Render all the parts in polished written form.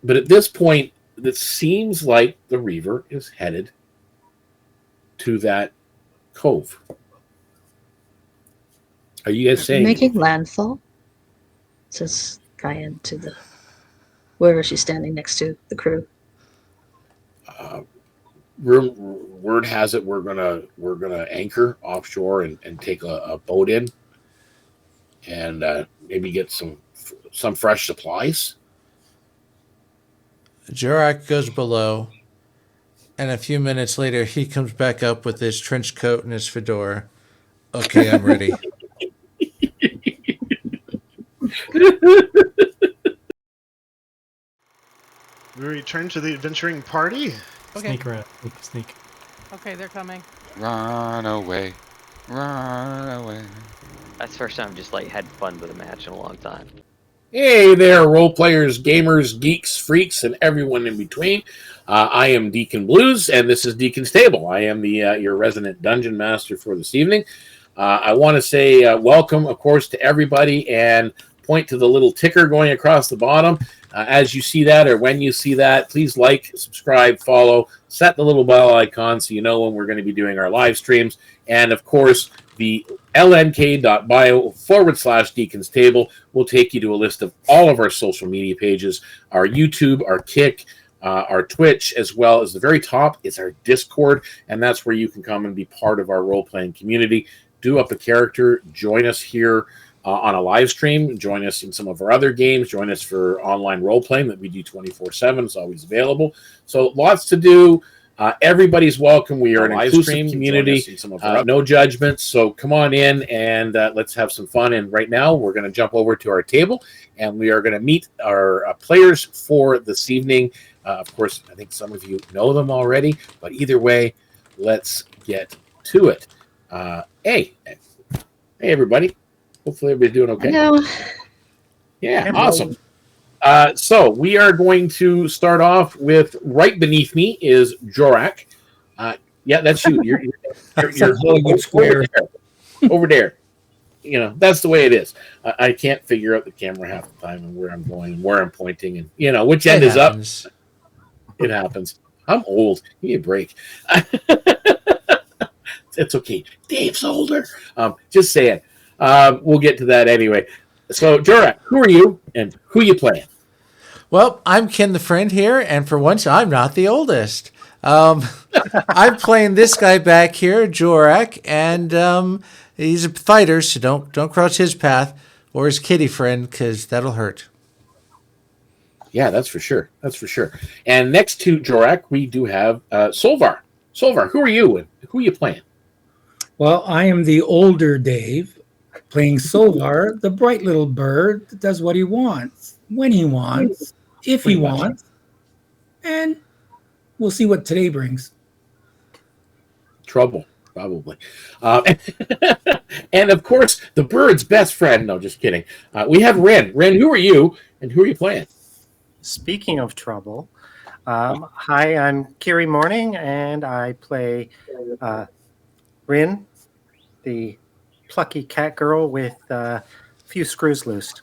But at this point, it seems like the Reaver is headed to that cove. Are you guys saying Making anything? landfall? Says Kian to the wherever she's standing next to the crew. Word has it we're gonna anchor offshore and take a boat in and maybe get some fresh supplies. Jorrack goes below, and a few minutes later, he comes back up with his trench coat and his fedora. Okay, I'm ready. We return to the adventuring party. Okay. Sneak around. Sneak. Okay, they're coming. Run away. Run away. That's the first time I've just like had fun with a match in a long time. Hey there, role players, gamers, geeks, freaks, and everyone in between. I am DknBluez, and this is DeaconsTable. I am the your resident dungeon master for this evening. I want to say welcome, of course, to everybody, and point to the little ticker going across the bottom. As you see that, or when you see that, please like, subscribe, follow, set the little bell icon so you know when we're going to be doing our live streams. And, of course, the lnk.bio/DeaconsTable will take you to a list of all of our social media pages, our YouTube, our Kick, our Twitch, as well as the very top is our Discord, and that's where you can come and be part of our role-playing community. Do up a character, join us here on a live stream, join us in some of our other games, join us for online role-playing that we do 24/7. It's always available. So lots to do. Everybody's welcome. We are an inclusive community, no judgments. So come on in and let's have some fun. And right now we're going to jump over to our table and we are going to meet our players for this evening. Of course, I think some of you know them already, but either way, let's get to it. Hey, everybody. Hopefully everybody's doing okay. Hello. Yeah, awesome. So we are going to start off with right beneath me is Jorrack. Yeah, that's you. You're Hollywood Square over there. You know, that's the way it is. I can't figure out the camera half the time and where I'm going and where I'm pointing and, you know, which end is up. It happens. I'm old. Give me a break. It's okay. Dave's older. Just saying. We'll get to that anyway. So, Jorrack, who are you and who you playing? Well, I'm Ken the Friend here, and for once, I'm not the oldest. I'm playing this guy back here, Jorrack, and he's a fighter, so don't cross his path or his kitty friend, because that'll hurt. Yeah, that's for sure. That's for sure. And next to Jorrack, we do have Solvarr. Solvarr, who are you and who are you playing? Well, I am the older Dave, playing Solvarr, the bright little bird that does what he wants, when he wants, if he wants, and we'll see what today brings. Trouble, probably. And of course, the bird's best friend. No, just kidding. We have Rynn. Rynn, who are you and who are you playing? Speaking of trouble, hi, I'm Kiri Morning, and I play Rynn, the plucky cat girl with a few screws loose.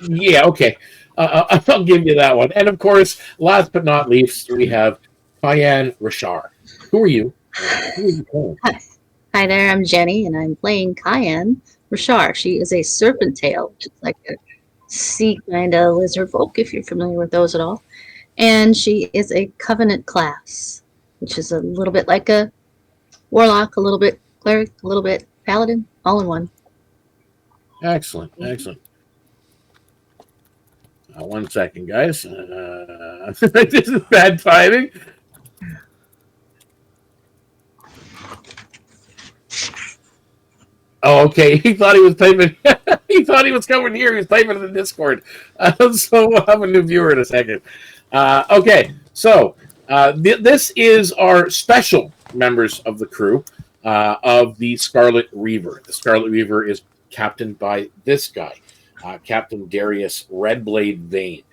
Yeah, okay. I'll give you that one. And of course, last but not least, we have Kian Reshar. Who are you? Who are you playing? Hi there, I'm Jenny, and I'm playing Kian Reshar. She is a serpent tail, which is like a sea kind of lizard folk, if you're familiar with those at all. And she is a covenant class, which is a little bit like a warlock, a little bit cleric, a little bit paladin, all in one. Excellent, excellent. 1 second, guys. This is bad timing. Oh, okay. He thought he was typing. He thought he was coming here. He was typing in the Discord. So we'll have a new viewer in a second. Okay, so this is our special members of the crew of the Scarlet Reaver. The Scarlet Reaver is captained by this guy, Captain Darius Redblade Vane.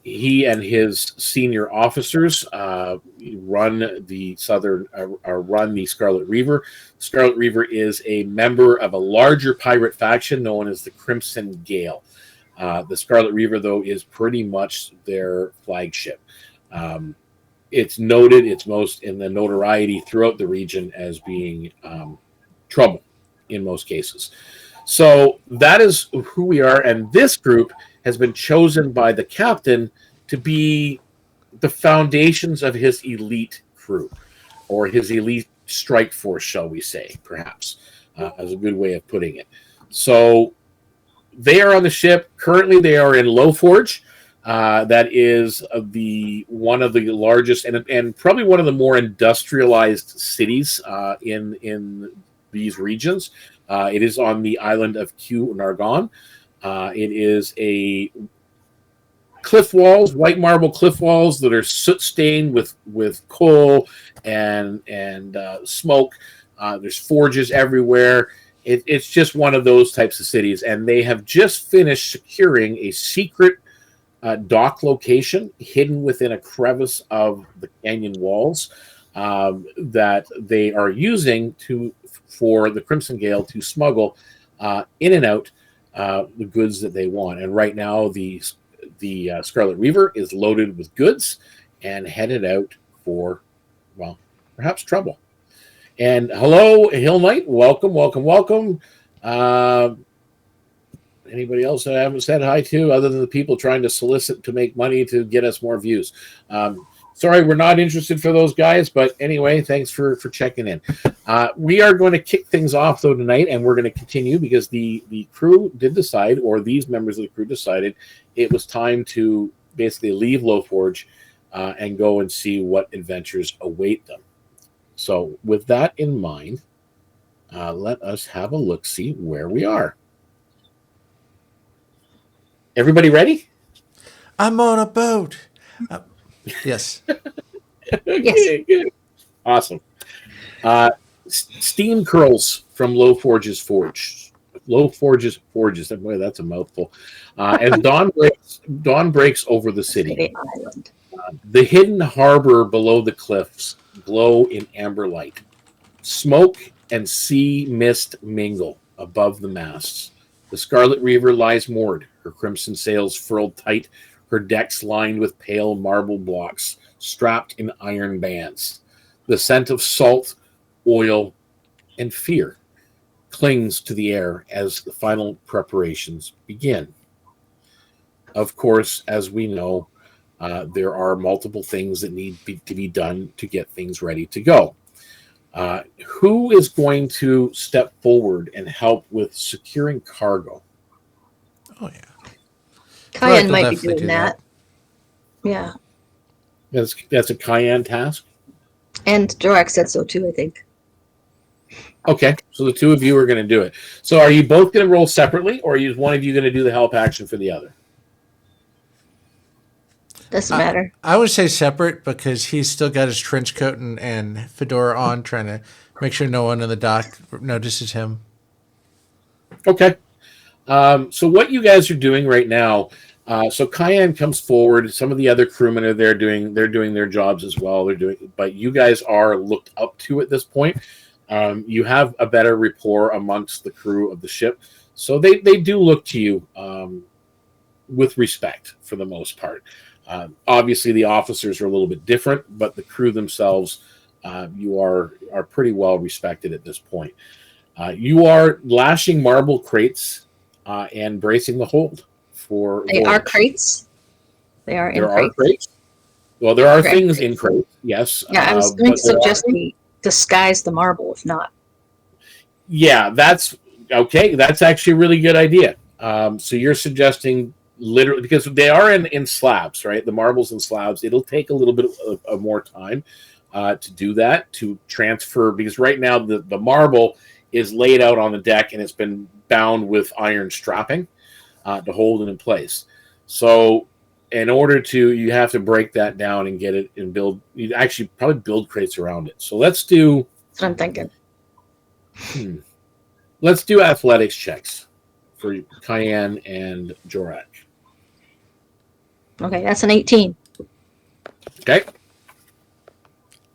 He and his senior officers run the Scarlet Reaver. Scarlet Reaver is a member of a larger pirate faction known as the Crimson Gale. The Scarlet Reaver, though, is pretty much their flagship. It's noted, it's most in the notoriety throughout the region as being trouble in most cases. So that is who we are, and this group has been chosen by the captain to be the foundations of his elite crew, or his elite strike force, shall we say, perhaps, as a good way of putting it. So they are on the ship. Currently, they are in Lowforge. That is one of the largest and probably one of the more industrialized cities in these regions. It is on the island of Q Nargon. It is a cliff walls, white marble cliff walls that are soot stained with coal and smoke. There's forges everywhere. It's just one of those types of cities, and they have just finished securing a secret dock location hidden within a crevice of the canyon walls that they are using for the Crimson Gale to smuggle in and out the goods that they want. And right now, the Scarlet Reaver is loaded with goods and headed out for, well, perhaps trouble. And hello, Hill Knight. Welcome, welcome, welcome. Anybody else that I haven't said hi to, other than the people trying to solicit to make money to get us more views? Sorry, we're not interested for those guys, but anyway, thanks for checking in. We are going to kick things off, though, tonight, and we're going to continue because the crew did decide, or these members of the crew decided, it was time to basically leave Lowforge and go and see what adventures await them. So with that in mind, let us have a look-see where we are. Everybody ready? I'm on a boat. Yes. Yes. Good. Awesome. Steam curls from Lowforge's forge. Lowforge's forges. Boy, that's a mouthful. As dawn breaks over the city. The hidden harbor below the cliffs glow in amber light. Smoke and sea mist mingle above the masts. The Scarlet Reaver lies moored, her crimson sails furled tight, her decks lined with pale marble blocks, strapped in iron bands. The scent of salt, oil, and fear clings to the air as the final preparations begin. Of course, as we know, there are multiple things that need to be done to get things ready to go. Who is going to step forward and help with securing cargo? Oh, yeah. Kian might be definitely doing do that. Yeah. That's a Kian task? And Jorrack said so too, I think. Okay, so the two of you are going to do it. So are you both going to roll separately, or is one of you going to do the help action for the other? Doesn't matter. I would say separate because he's still got his trench coat and fedora on, trying to make sure no one in the dock notices him. Okay. So what you guys are doing right now, so Kian comes forward. Some of the other crewmen are there doing their jobs as well. But you guys are looked up to at this point. You have a better rapport amongst the crew of the ship, so they do look to you with respect for the most part. Obviously, the officers are a little bit different, but the crew themselves, you are pretty well respected at this point. You are lashing marble crates and bracing the hold for. They are crates. They are in there crates. Are crates. Well, there are Correct. things in crates. Yes. Yeah, I was going to suggest we disguise the marble, if not. Yeah, that's okay. That's actually a really good idea. So you're suggesting literally, because they are in slabs, right? The marbles in slabs. It'll take a little bit of more time to do that, to transfer, because right now the marble is laid out on the deck and it's been bound with iron strapping to hold it in place. So in order to, you have to break that down and get it and build, you actually probably build crates around it. So let's do. That's what I'm thinking. Let's do athletics checks for Kian and Jorrack. Okay, that's an 18. Okay.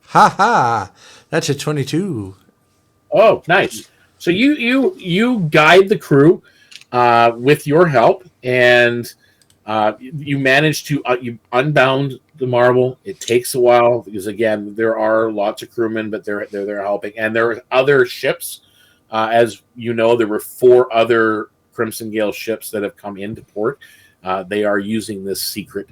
Ha ha! That's a 22. Oh, nice. So you guide the crew with your help, and you manage to you unbound the marble. It takes a while because again there are lots of crewmen, but they're helping, and there are other ships. As you know, there were 4 other Crimson Gale ships that have come into port. They are using this secret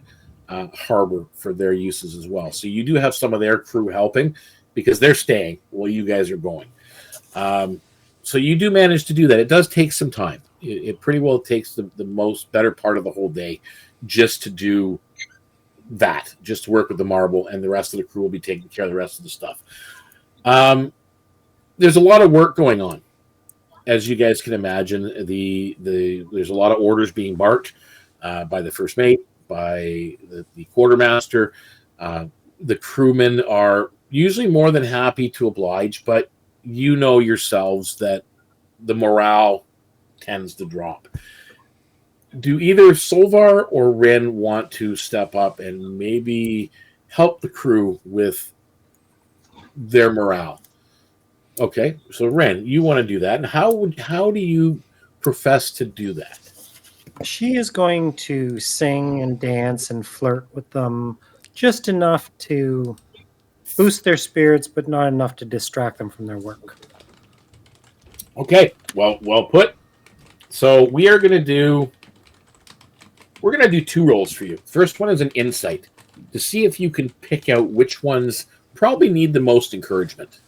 harbor for their uses as well. So you do have some of their crew helping because they're staying while you guys are going. So you do manage to do that. It does take some time. It pretty well takes the most better part of the whole day just to do that, just to work with the marble, and the rest of the crew will be taking care of the rest of the stuff. There's a lot of work going on, as you guys can imagine. There's a lot of orders being barked by the first mate, by the quartermaster. The crewmen are usually more than happy to oblige, but you know yourselves that the morale tends to drop. Do either Solvarr or Rynn want to step up and maybe help the crew with their morale? Okay, so Rynn, you want to do that, and how do you profess to do that? She is going to sing and dance and flirt with them just enough to boost their spirits, but not enough to distract them from their work. Okay, well put. So we're gonna do 2 rolls for you. First one is an insight to see if you can pick out which ones probably need the most encouragement.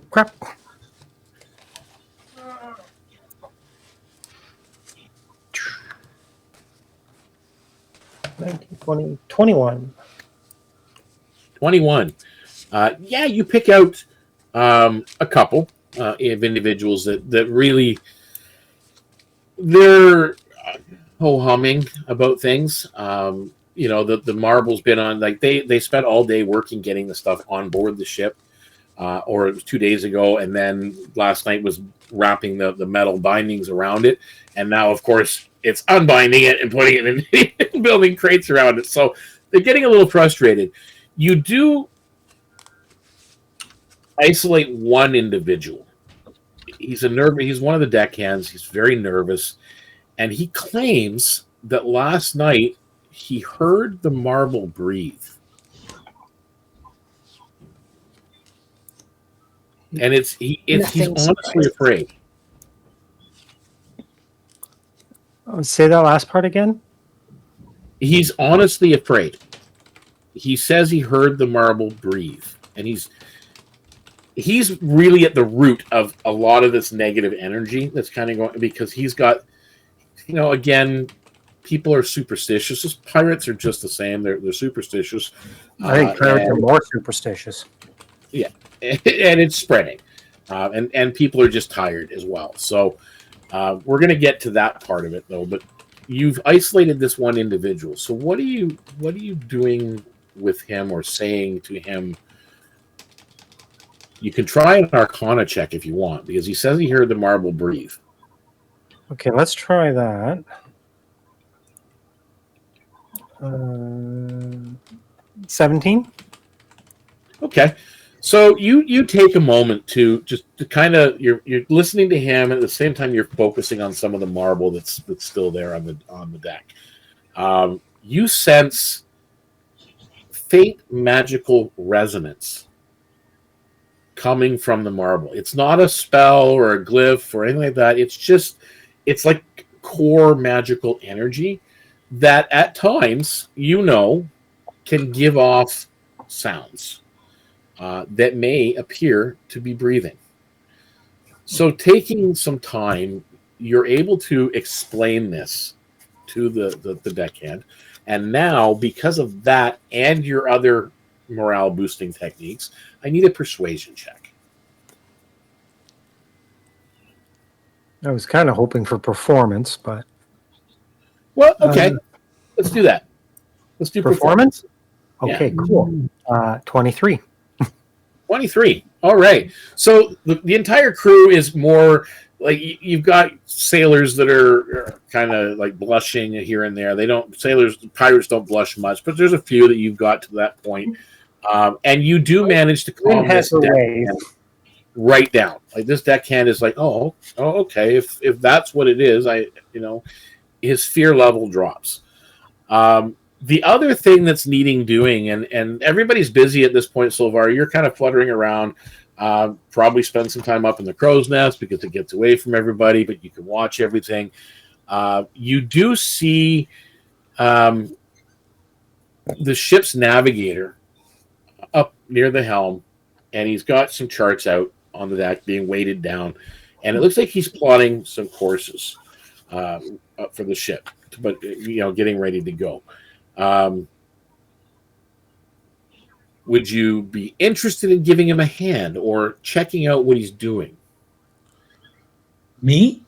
Crap. 19, 20, 21. 21. Yeah, you pick out a couple of individuals that really they're ho-humming about things. The marble's been on, like they spent all day working getting the stuff on board the ship, or it was 2 days ago, and then last night was wrapping the metal bindings around it, and now of course it's unbinding it and putting it in building crates around it. So they're getting a little frustrated. You do isolate one individual. He's one of the deckhands. He's very nervous, and he claims that last night he heard the marble breathe, and he's honestly afraid. Say that last part again. He's honestly afraid. He says he heard the marble breathe, and he's really at the root of a lot of this negative energy that's kind of going, because he's got, again, people are superstitious. Pirates are just the same. They're superstitious. I think pirates are more superstitious. Yeah, and it's spreading, and people are just tired as well. So we're going to get to that part of it though. But you've isolated this one individual. So what are you doing with him or saying to him? You can try an Arcana check if you want, because he says he heard the marble breathe. Okay, let's try that. 17. Okay, so you take a moment to kind of you're listening to him, and at the same time you're focusing on some of the marble that's still there on the deck. You sense faint magical resonance coming from the marble. It's not a spell or a glyph or anything like that. It's like core magical energy that at times can give off sounds that may appear to be breathing. So taking some time, you're able to explain this to the deckhand, and now because of that and your other morale boosting techniques, I need a persuasion check. I was kind of hoping for performance, but well, okay, let's do that. Let's do performance. Okay, cool. 23. 23. All right. So the entire crew is more like you've got sailors that are kind of like blushing here and there. Pirates don't blush much, but there's a few that you've got to that point. And you do manage to calm this down. right down. Like this deckhand is like, oh, okay. If that's what it is, his fear level drops. The other thing that's needing doing, and everybody's busy at this point, Solvarr, you're kind of fluttering around. Probably spend some time up in the crow's nest because it gets away from everybody, but you can watch everything. You do see the ship's navigator up near the helm, and he's got some charts out on the deck being weighted down, and it looks like he's plotting some courses for the ship, but getting ready to go. Would you be interested in giving him a hand or checking out what he's doing? Me?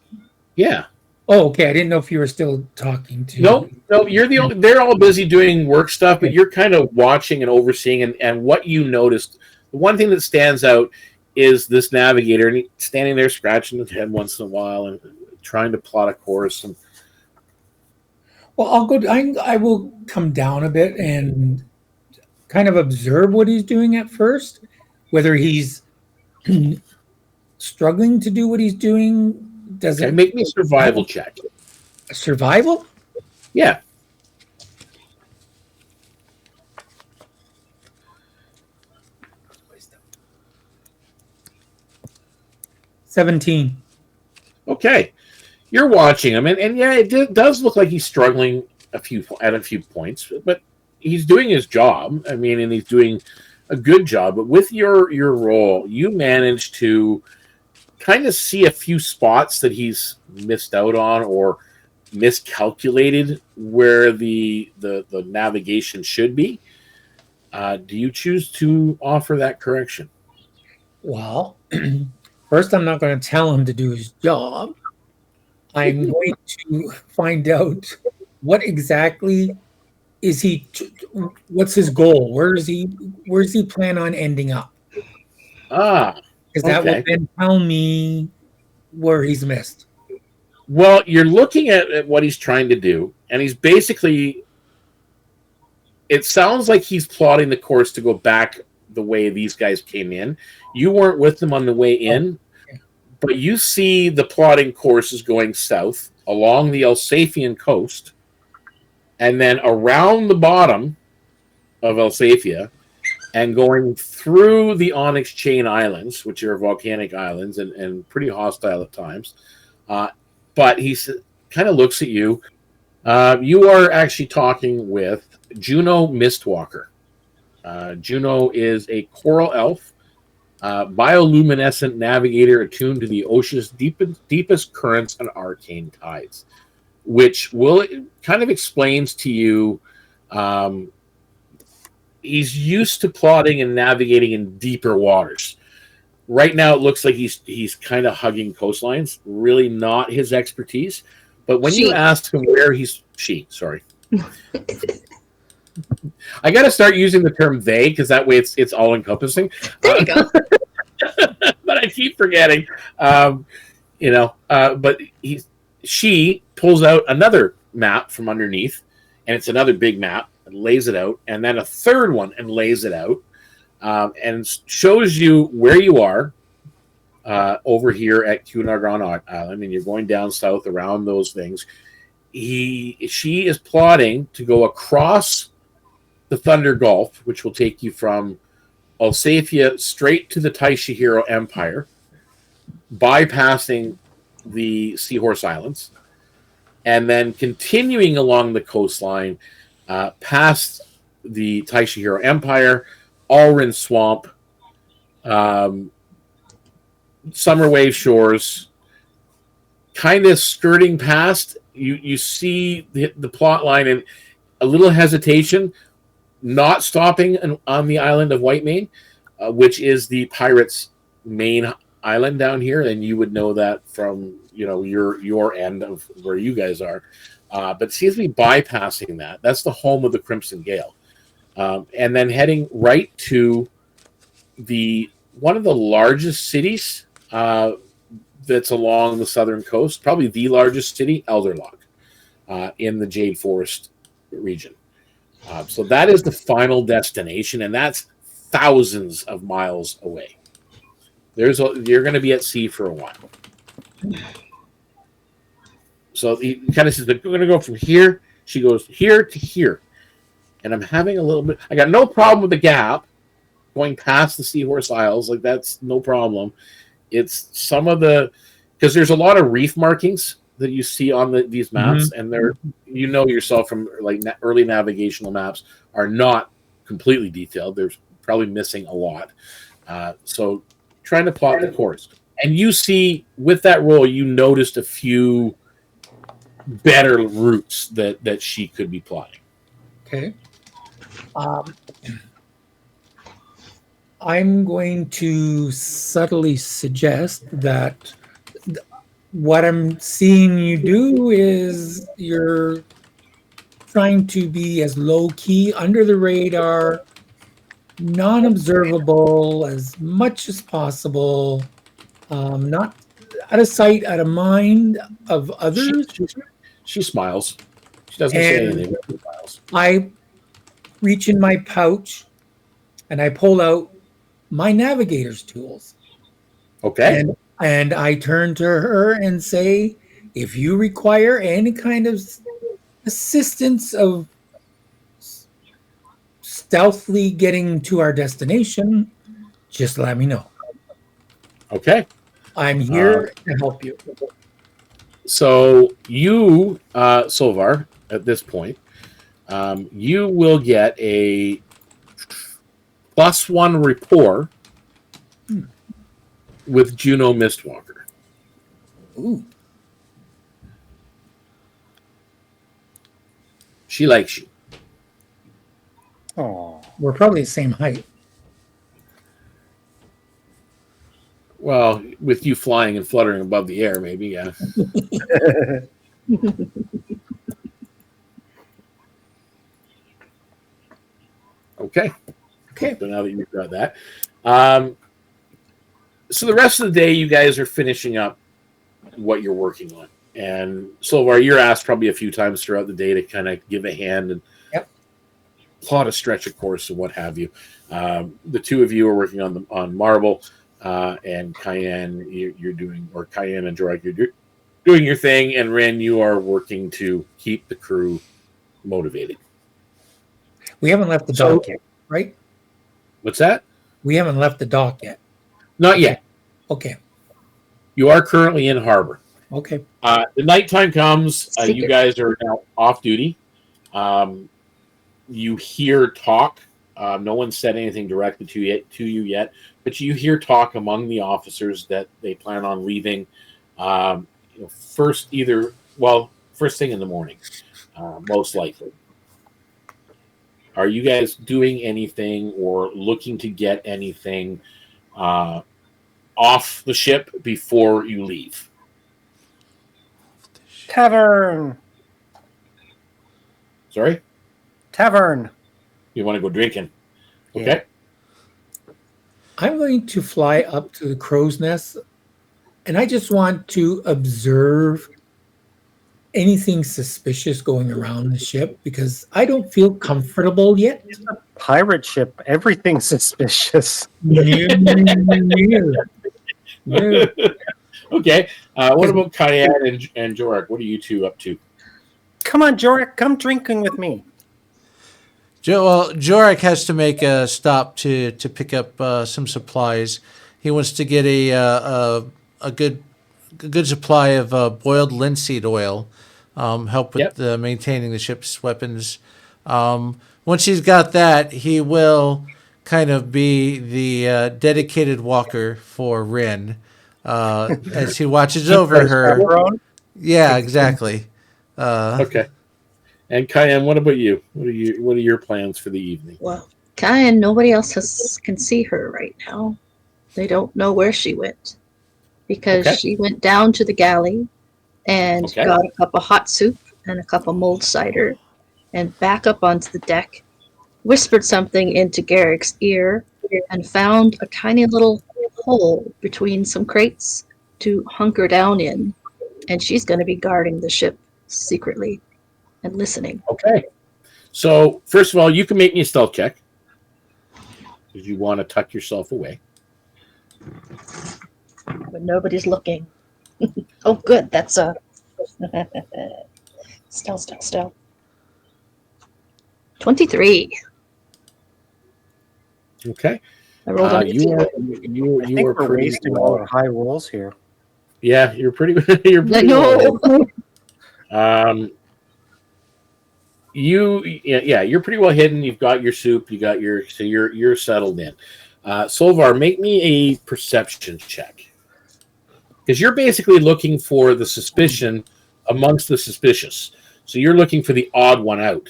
Yeah. Oh, okay. I didn't know if you were still talking to. No. You're the only. They're all busy doing work stuff, but you're kind of watching and overseeing. And what you noticed, the one thing that stands out is this navigator, and he's standing there scratching his head once in a while and trying to plot a course. And Well, I'll go. I will come down a bit and kind of observe what he's doing at first, whether he's struggling to do what he's doing. Does it make me a survival check? Survival? Yeah. Wisdom. 17. Okay. You're watching him, and yeah, it does look like he's struggling at a few points, but he's doing his job. I mean, and he's doing a good job. But with your role, you manage to kind of see a few spots that he's missed out on or miscalculated where the navigation should be. Do you choose to offer that correction? Well, first, I'm not going to tell him to do his job. I'm going to find out what exactly is he. What's his goal? Where's he plan on ending up? Because that will then tell me where he's missed. Well, you're looking at what he's trying to do, and he's basically. It sounds like he's plotting the course to go back the way these guys came in. You weren't with them on the way in, but you see the plotting course is going south along the Alsathian coast, and then around the bottom of Alsathia, and going through the Onyx Chain Islands, which are volcanic islands and pretty hostile at times. But he kind of looks at you. You are actually talking with Juno Mistwalker. Juno is a coral elf, bioluminescent navigator attuned to the ocean's deepest currents and arcane tides, which will kind of explains to you he's used to plotting and navigating in deeper waters. Right now, it looks like he's kind of hugging coastlines. Really not his expertise. But when you ask him where sorry. I got to start using the term they because that way it's all encompassing. There you go. But I keep forgetting. But she pulls out another map from underneath, and it's another big map. Lays it out, and then a third one and lays it out, and shows you where you are over here at Cunargon Island, and you're going down south around those things. She is plotting to go across the Thunder Gulf, which will take you from Alsathia straight to the Taishihiro Empire, bypassing the Seahorse Islands, and then continuing along the coastline past the Taishihiro Empire, Alryn Swamp, Summer Wave Shores, kind of skirting past. You see the plot line and a little hesitation, not stopping on the island of Whitemane, which is the pirates' main island down here, and you would know that from your end of where you guys are. But seems to be bypassing that. That's the home of the Crimson Gale. And then heading right to one of the largest cities that's along the southern coast, probably the largest city, Elderlock, in the Jade Forest region. So that is the final destination, and that's thousands of miles away. You're going to be at sea for a while. So he kind of says, "We're going to go from here." She goes here to here, and I'm having a little bit. I got no problem with the gap going past the Seahorse Isles. Like that's no problem. It's some of the because there's a lot of reef markings that you see on these maps, and they're yourself from like early navigational maps are not completely detailed. They're probably missing a lot. So trying to plot the course, and you see with that roll, you noticed a few better routes that she could be plotting. Okay. I'm going to subtly suggest that what I'm seeing you do is you're trying to be as low key, under the radar, non-observable as much as possible, not out of sight, out of mind of others. She smiles. She doesn't say anything. But she smiles. I reach in my pouch and I pull out my navigator's tools. Okay. And I turn to her and say, if you require any kind of assistance of stealthily getting to our destination, just let me know. Okay. I'm here to help you. So you, Solvarr, at this point, you will get a +1 rapport with Juno Mistwalker. Ooh. She likes you. Oh, We're probably the same height. Well, with you flying and fluttering above the air, maybe, yeah. Okay. Okay. So now that you've got that. So the rest of the day, you guys are finishing up what you're working on. And Solvarr, you're asked probably a few times throughout the day to kind of give a hand and plot a stretch of course and what have you. The two of you are working on Marble, and Kian, you're doing, or Kian and Jorrack, you're doing your thing, and Rynn, you are working to keep the crew motivated. We haven't left the dock yet, right? What's that? We haven't left the dock yet. Not yet. Okay. You are currently in harbor. Okay. The nighttime comes. You guys are now off duty. You hear talk. No one said anything directly to you yet, but you hear talk among the officers that they plan on leaving. First thing in the morning, most likely. Are you guys doing anything or looking to get anything off the ship before you leave? tavern. Sorry? Tavern. You want to go drinking? Okay. Yeah. I'm going to fly up to the crow's nest, and I just want to observe anything suspicious going around the ship because I don't feel comfortable yet. Pirate ship. Everything's suspicious. Okay. What about Kian and Jorrack? What are you two up to? Come on, Jorrack. Come drinking with me. Jorrack has to make a stop to pick up some supplies. He wants to get a good supply of boiled linseed oil, help with maintaining the ship's weapons. Once he's got that, he will kind of be the dedicated walker for Rynn as he watches over her. Yeah, exactly. Okay. And Kian, what about you? What are your plans for the evening? Well, Kian, nobody else can see her right now. They don't know where she went because she went down to the galley and got a cup of hot soup and a cup of mulled cider and back up onto the deck, whispered something into Garrick's ear, and found a tiny little hole between some crates to hunker down in. And she's going to be guarding the ship secretly and listening. Okay. So, first of all, you can make me a stealth check because you want to tuck yourself away. But nobody's looking. Oh, good. That's a stealth. 23. Okay. I rolled on You are I think we're we're pretty wasting all our high rolls here. Yeah, you're pretty you're pretty No. well. You're pretty well hidden. You've got your soup. You're settled in. Solvarr, make me a perception check because you're basically looking for the suspicion amongst the suspicious. So you're looking for the odd one out,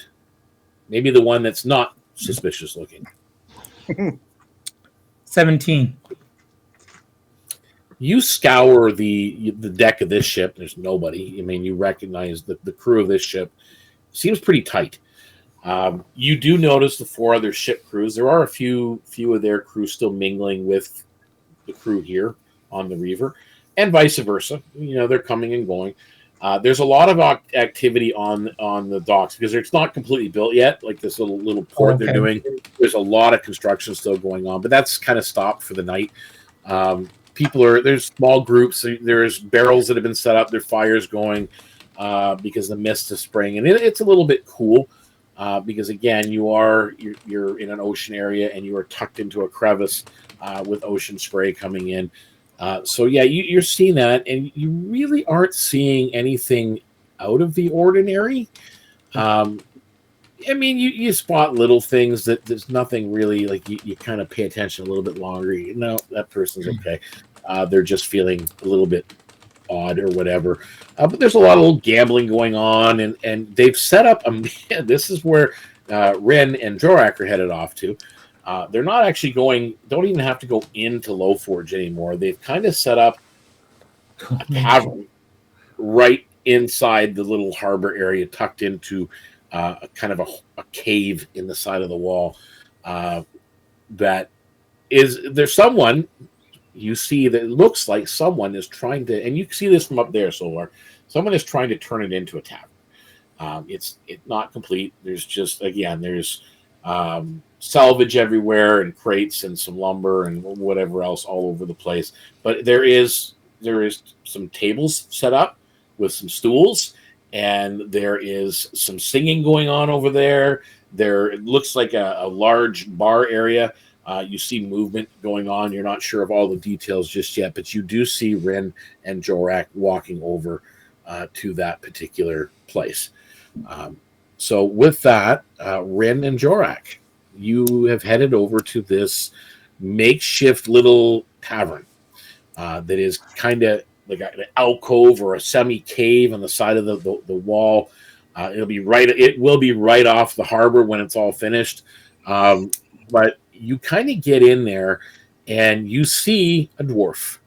maybe the one that's not suspicious looking. 17. You scour the deck of this ship. There's nobody. I mean, you recognize that the crew of this ship seems pretty tight. You do notice the 4 other ship crews. There are a few of their crew still mingling with the crew here on the Reaver, and vice versa. You know, they're coming and going. There's a lot of activity on the docks because it's not completely built yet. Like this little port they're doing. There's a lot of construction still going on, but that's kind of stopped for the night. There's small groups. There's barrels that have been set up. There are fires going because the mist is spraying, and it's a little bit cool because again, you're in an ocean area and you are tucked into a crevice with ocean spray coming in. So yeah, you're seeing that, and you really aren't seeing anything out of the ordinary. I mean, you spot little things that there's nothing really like you kind of pay attention a little bit longer. You know, that person's okay. They're just feeling a little bit odd or whatever. But there's a lot of little gambling going on, and they've set up this is where Rynn and Jorrack are headed off to. They're not actually don't even have to go into Low Forge anymore. They've kind of set up a tavern right inside the little harbor area, tucked into a kind of a cave in the side of the wall. There's someone you see that looks like someone is trying to, and you see this from up there, Solvarr. Someone is trying to turn it into a tavern. It's not complete. There's salvage everywhere and crates and some lumber and whatever else all over the place. But there is some tables set up with some stools, and there is some singing going on over there. It looks like a large bar area. You see movement going on. You're not sure of all the details just yet, but you do see Rynn and Jorrack walking over to that particular place. So with that, Rynn and Jorrack, you have headed over to this makeshift little tavern that is kind of like an alcove or a semi-cave on the side of the wall. It will be right off the harbor when it's all finished. But you kind of get in there and you see a dwarf,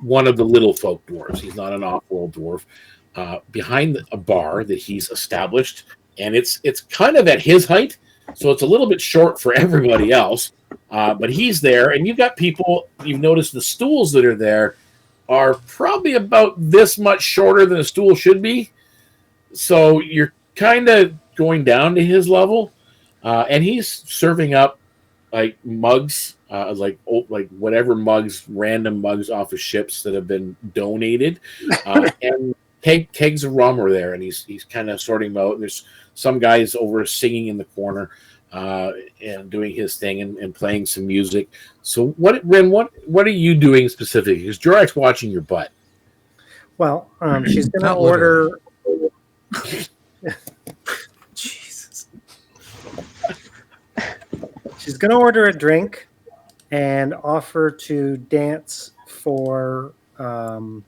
one of the little folk dwarves. He's not an off-world dwarf. Behind a bar that he's established, and it's kind of at his height, so it's a little bit short for everybody else. But he's there, and you've got people. You've noticed the stools that are there are probably about this much shorter than a stool should be. So you're kind of going down to his level, and he's serving up like mugs, like whatever mugs, random mugs off of ships that have been donated, and kegs of rum are there, and he's kind of sorting them out. There's some guys over singing in the corner and doing his thing and playing some music. So Rynn, what are you doing specifically? Because Jorrack's watching your butt. Well, she's going to order. Jesus. She's going to order a drink and offer to dance for the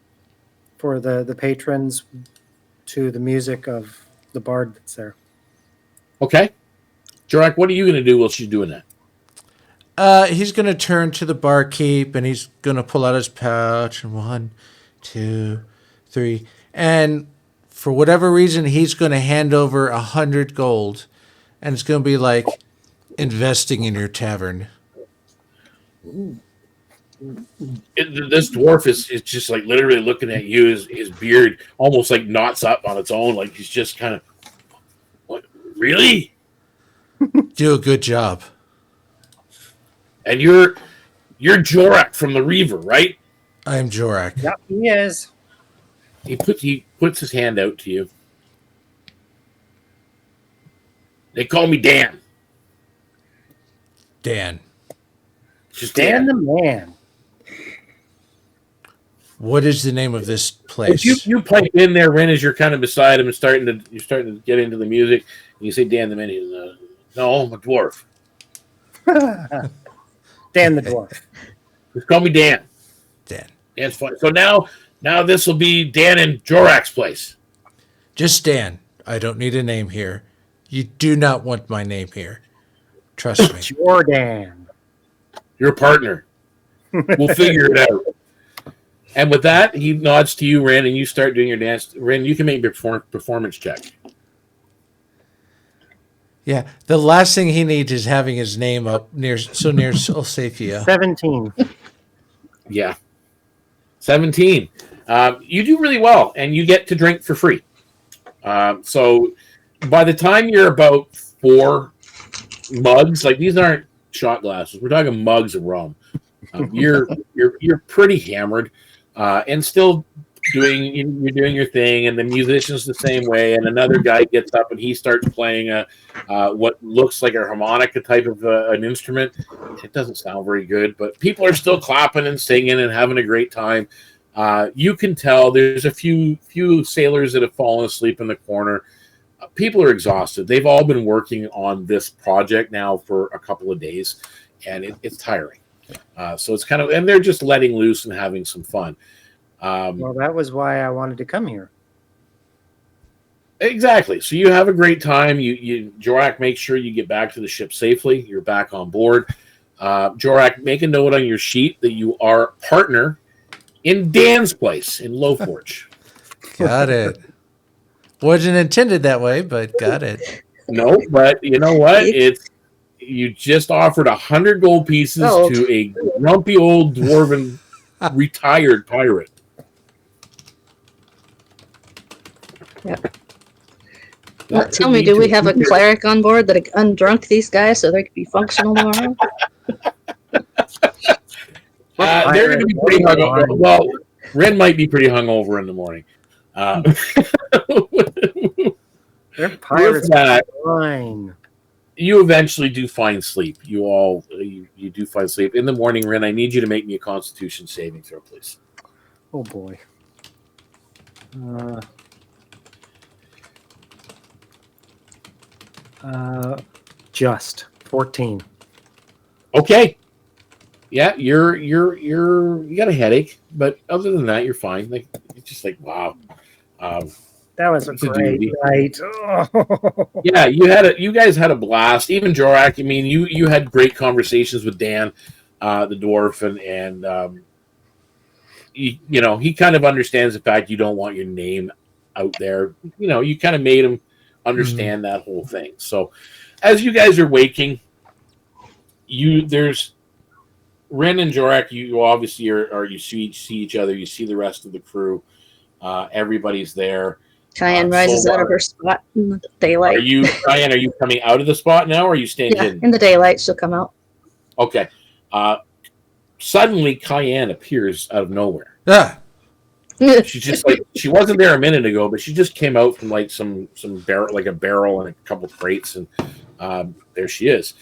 patrons to the music of the bard that's there. Okay. Jorrack, what are you going to do while she's doing that? He's going to turn to the barkeep, and he's going to pull out his pouch, and 1, 2, 3. And for whatever reason, he's going to hand over 100 gold, and it's going to be like investing in your tavern. This dwarf is just like literally looking at you. His beard almost like knots up on its own. Like he's just kind of, what? Really? Do a good job. And you're You're Jorrack from the Reaver, right? I'm Jorrack. Yep, he is. He puts his hand out to you. They call me Dan. Dan. Just Dan Dan. the man. What is the name of this place? You pipe in there, Rynn, as you're kind of beside him and starting to get into the music. And you say Dan the man. He's, no, I'm a dwarf. Dan the dwarf. Just call me Dan. Dan. Dan's fine. So now this will be Dan and Jorrack's place. Just Dan. I don't need a name here. You do not want my name here. Trust me. Jordan. You're a partner. We'll figure it out. And with that, he nods to you, Rynn, and you start doing your dance. Rynn, you can make your performance check. Yeah, the last thing he needs is having his name up near Solsafia. 17. Yeah. 17. You do really well, and you get to drink for free. So by the time you're about 4 mugs, like these aren't shot glasses, we're talking mugs of rum. You're pretty hammered, and still you're doing your thing, and the musician's the same way. And another guy gets up and he starts playing what looks like a harmonica type of an instrument. It doesn't sound very good, but people are still clapping and singing and having a great time. You can tell there's a few sailors that have fallen asleep in the corner. People are exhausted. They've all been working on this project now for a couple of days, and it's tiring. So it's kind of, and they're just letting loose and having some fun. Well, that was why I wanted to come here. Exactly. So you have a great time. Jorrack, make sure you get back to the ship safely. You're back on board. Jorrack, make a note on your sheet that you are partner in Dan's place in Low Forge. Got it. Wasn't intended that way, but got it. No, but you know what? You just offered 100 gold pieces to a grumpy old dwarven retired pirate. Yep. Well, tell me, do we have a cleric on board that undrunk these guys so they could be functional tomorrow? They're going to be pretty hungover. Well, Rynn might be pretty hungover in the morning. They're pirates. Fine. You eventually do find sleep. You do find sleep. In the morning, Rynn, I need you to make me a Constitution saving throw, please. Oh, boy. Just 14. Okay. Yeah, you got a headache, but other than that, you're fine. Like it's just like wow. That was a great night. Oh. Yeah, you guys had a blast. Even Jorrack. I mean, you had great conversations with Dan, the dwarf, and he kind of understands the fact you don't want your name out there. You kind of made him understand that whole thing. So, as you guys are waking, there's Rynn and Jorrack. You obviously you see each other. You see the rest of the crew. Everybody's there. Kian rises out of her spot in the daylight. Kian, are you coming out of the spot now, or are you staying hidden? In the daylight, she'll come out. Okay. Suddenly, Kian appears out of nowhere. Ah. She's just like, she wasn't there a minute ago, but she just came out from like some barrel, like a barrel and a couple crates, and there she is.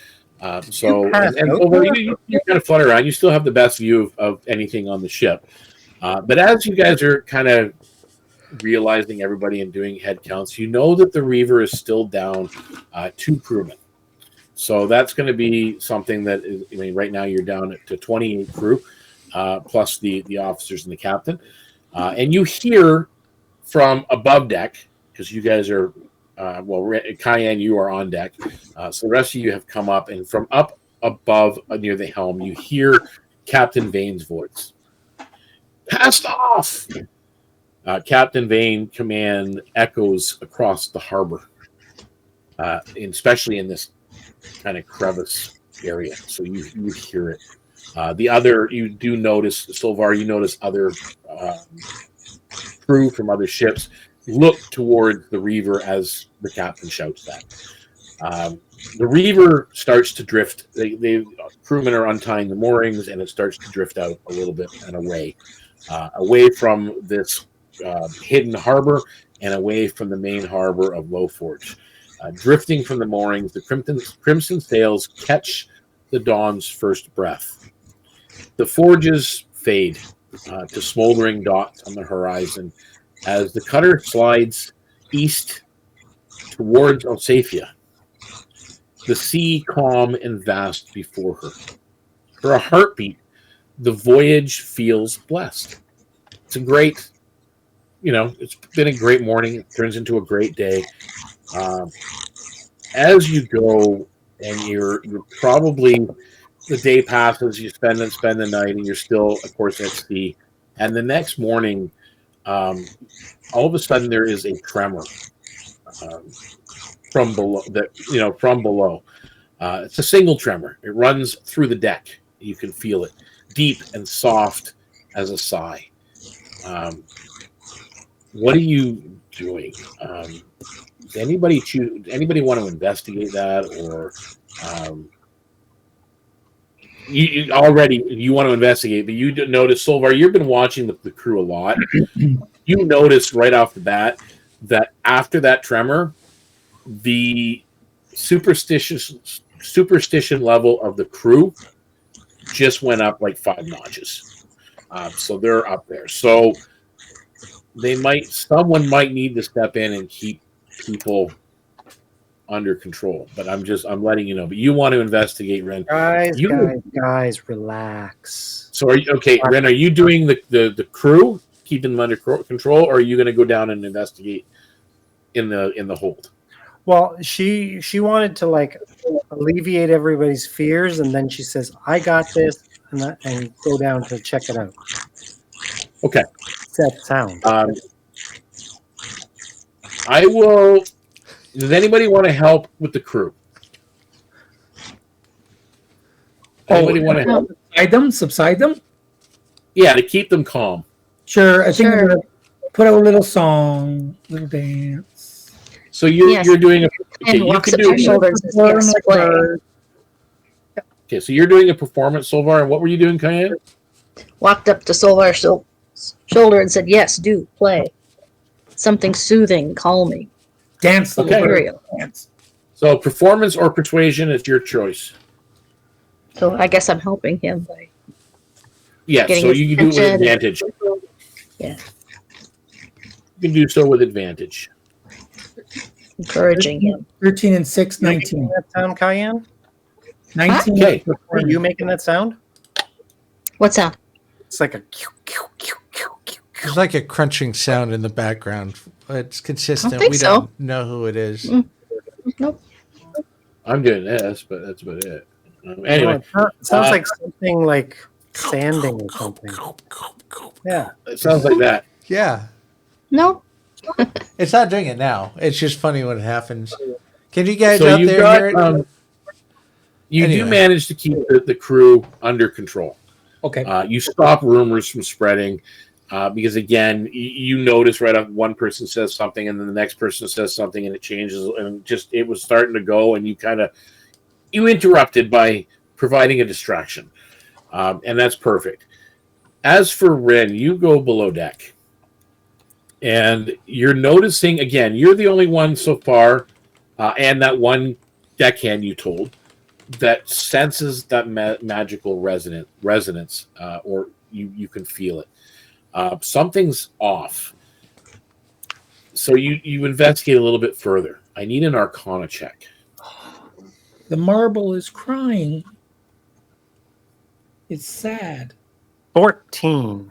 So you kind of flutter around. You still have the best view of anything on the ship. But as you guys are kind of realizing everybody and doing head counts, you know that the Reaver is still down 2 crewmen. So that's going to be something that is, I mean, right now you're down to 28 crew, plus the officers and the captain. And you hear from above deck, because you guys are, Kian, you are on deck. So the rest of you have come up, and from up above near the helm, you hear Captain Vane's voice. Cast off! Captain Vane command echoes across the harbor, especially in this kind of crevice area. So you hear it. You do notice, Solvarr, you notice other crew from other ships look towards the Reaver as the captain shouts that. The Reaver starts to drift. The crewmen are untying the moorings, and it starts to drift out a little bit and away from this hidden harbor and away from the main harbor of Lowforge. Drifting from the moorings, the crimson sails catch the dawn's first breath. The forges fade to smoldering dots on the horizon as the cutter slides east towards Alsafia. The sea calm and vast before her. For a heartbeat, the voyage feels blessed. It's a great, it's been a great morning. It turns into a great day. As you go, and you're probably, the day passes, you spend the night, and you're still, of course, at sea. And the next morning, all of a sudden, there is a tremor from below. From below. It's a single tremor. It runs through the deck. You can feel it, deep and soft as a sigh. What are you doing? Does anybody want to investigate that, or you want to investigate? But you notice, Solvarr, you've been watching the crew a lot. You notice right off the bat that after that tremor, the superstition level of the crew just went up like 5 notches. So they're up there. So someone might need to step in and keep people under control. But I'm letting you know. But you want to investigate, Rynn. Guys, relax. So are you okay, Rynn? Are you doing the crew, keeping them under control, or are you going to go down and investigate in the hold? Well, she wanted to alleviate everybody's fears, and then she says, "I got this," and go down to check it out. Okay. That sound. I will. Does anybody want to help with the crew? Anybody want to help? Subside them? Yeah, to keep them calm. Sure. I think I'm going to put out a little song, little dance. So you're doing a. Okay, and walks up to your shoulders and says, yes, play. Okay, so you're doing a performance, Solvarr, and what were you doing, Kian? Walked up to Solvar's shoulder and said, yes, do, play. Something soothing, calming. Dance, okay. Dance. So performance or persuasion, it's your choice. So I guess I'm helping him by. Yeah, so you can do it with advantage. Yeah. You can do so with advantage. Encouraging him. 13 and 6, 19. That sound, Kian? 19. Okay. Are you making that sound? What sound? It's like a. There's like a crunching sound in the background. It's consistent. We don't know who it is. Nope. I'm doing this, but that's about it. Anyway, it sounds like something like sanding or something. Yeah, it sounds like that. Yeah. No. It's not doing it now. It's just funny when it happens. Can you guys so out there hear it? You do manage to keep the crew under control. Okay. You stop rumors from spreading because, again, you notice right off one person says something and then the next person says something and it changes, and it was starting to go, and you interrupted by providing a distraction, and that's perfect. As for Rynn, you go below deck. And you're noticing, again, you're the only one so far, and that one deckhand you told, that senses that magical resonance, or you can feel it. Something's off. So you investigate a little bit further. I need an Arcana check. The marble is crying. It's sad. 14.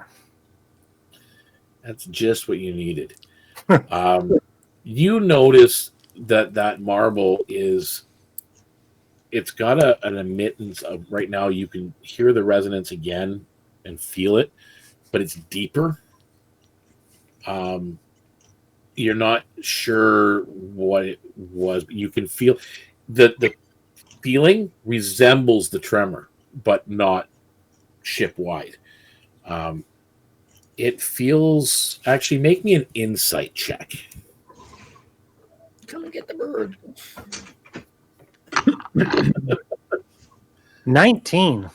That's just what you needed. You notice that marble it's got an emittance of, right now you can hear the resonance again and feel it, but it's deeper. You're not sure what it was, but you can feel the feeling resembles the tremor, but not ship-wide. It feels... Actually, make me an insight check. Come and get the bird. 19.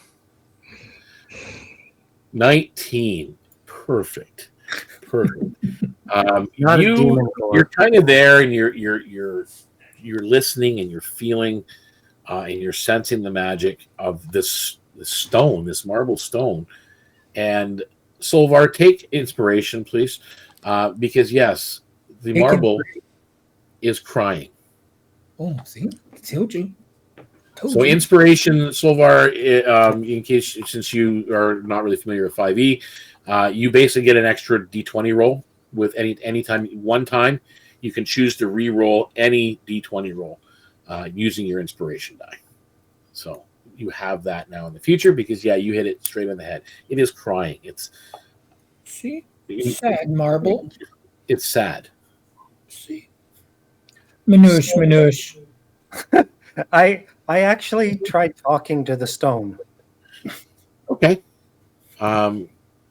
19. Perfect. Not a demon core. You're kind of there, and you're listening, and you're feeling, and you're sensing the magic of this stone, this marble stone. And Solvarr, take inspiration, please, because yes, the marble is crying. Oh, see, told you. So inspiration, Solvarr, in case, since you are not really familiar with 5e, you basically get an extra d20 roll with anytime. One time, you can choose to re-roll any d20 roll using your inspiration die. So you have that now in the future because, yeah, you hit it straight on the head. It is crying. It's sad marble. It's sad. See, Manoosh. I actually tried talking to the stone. Okay.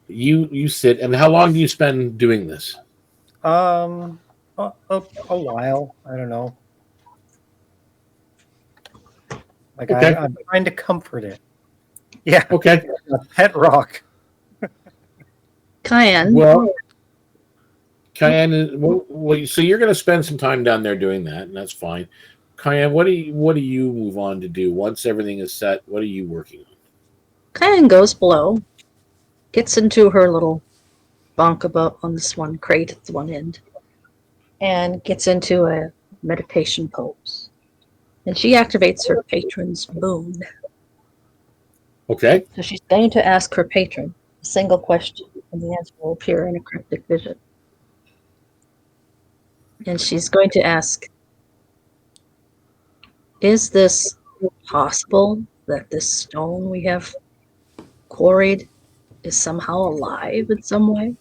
You sit, and how long do you spend doing this? A while. I don't know. Like Okay. I'm trying to comfort it. Yeah. Okay. A pet rock. Kian. Well, Kian, so you're going to spend some time down there doing that, and that's fine. Kian, what do you move on to do once everything is set? What are you working on? Kian goes below, gets into her little bunk about on this one crate at the one end, and gets into a meditation pose. And she activates her patron's boon. Okay. So she's going to ask her patron a single question, and the answer will appear in a cryptic vision. And she's going to ask, is this possible that this stone we have quarried is somehow alive in some way?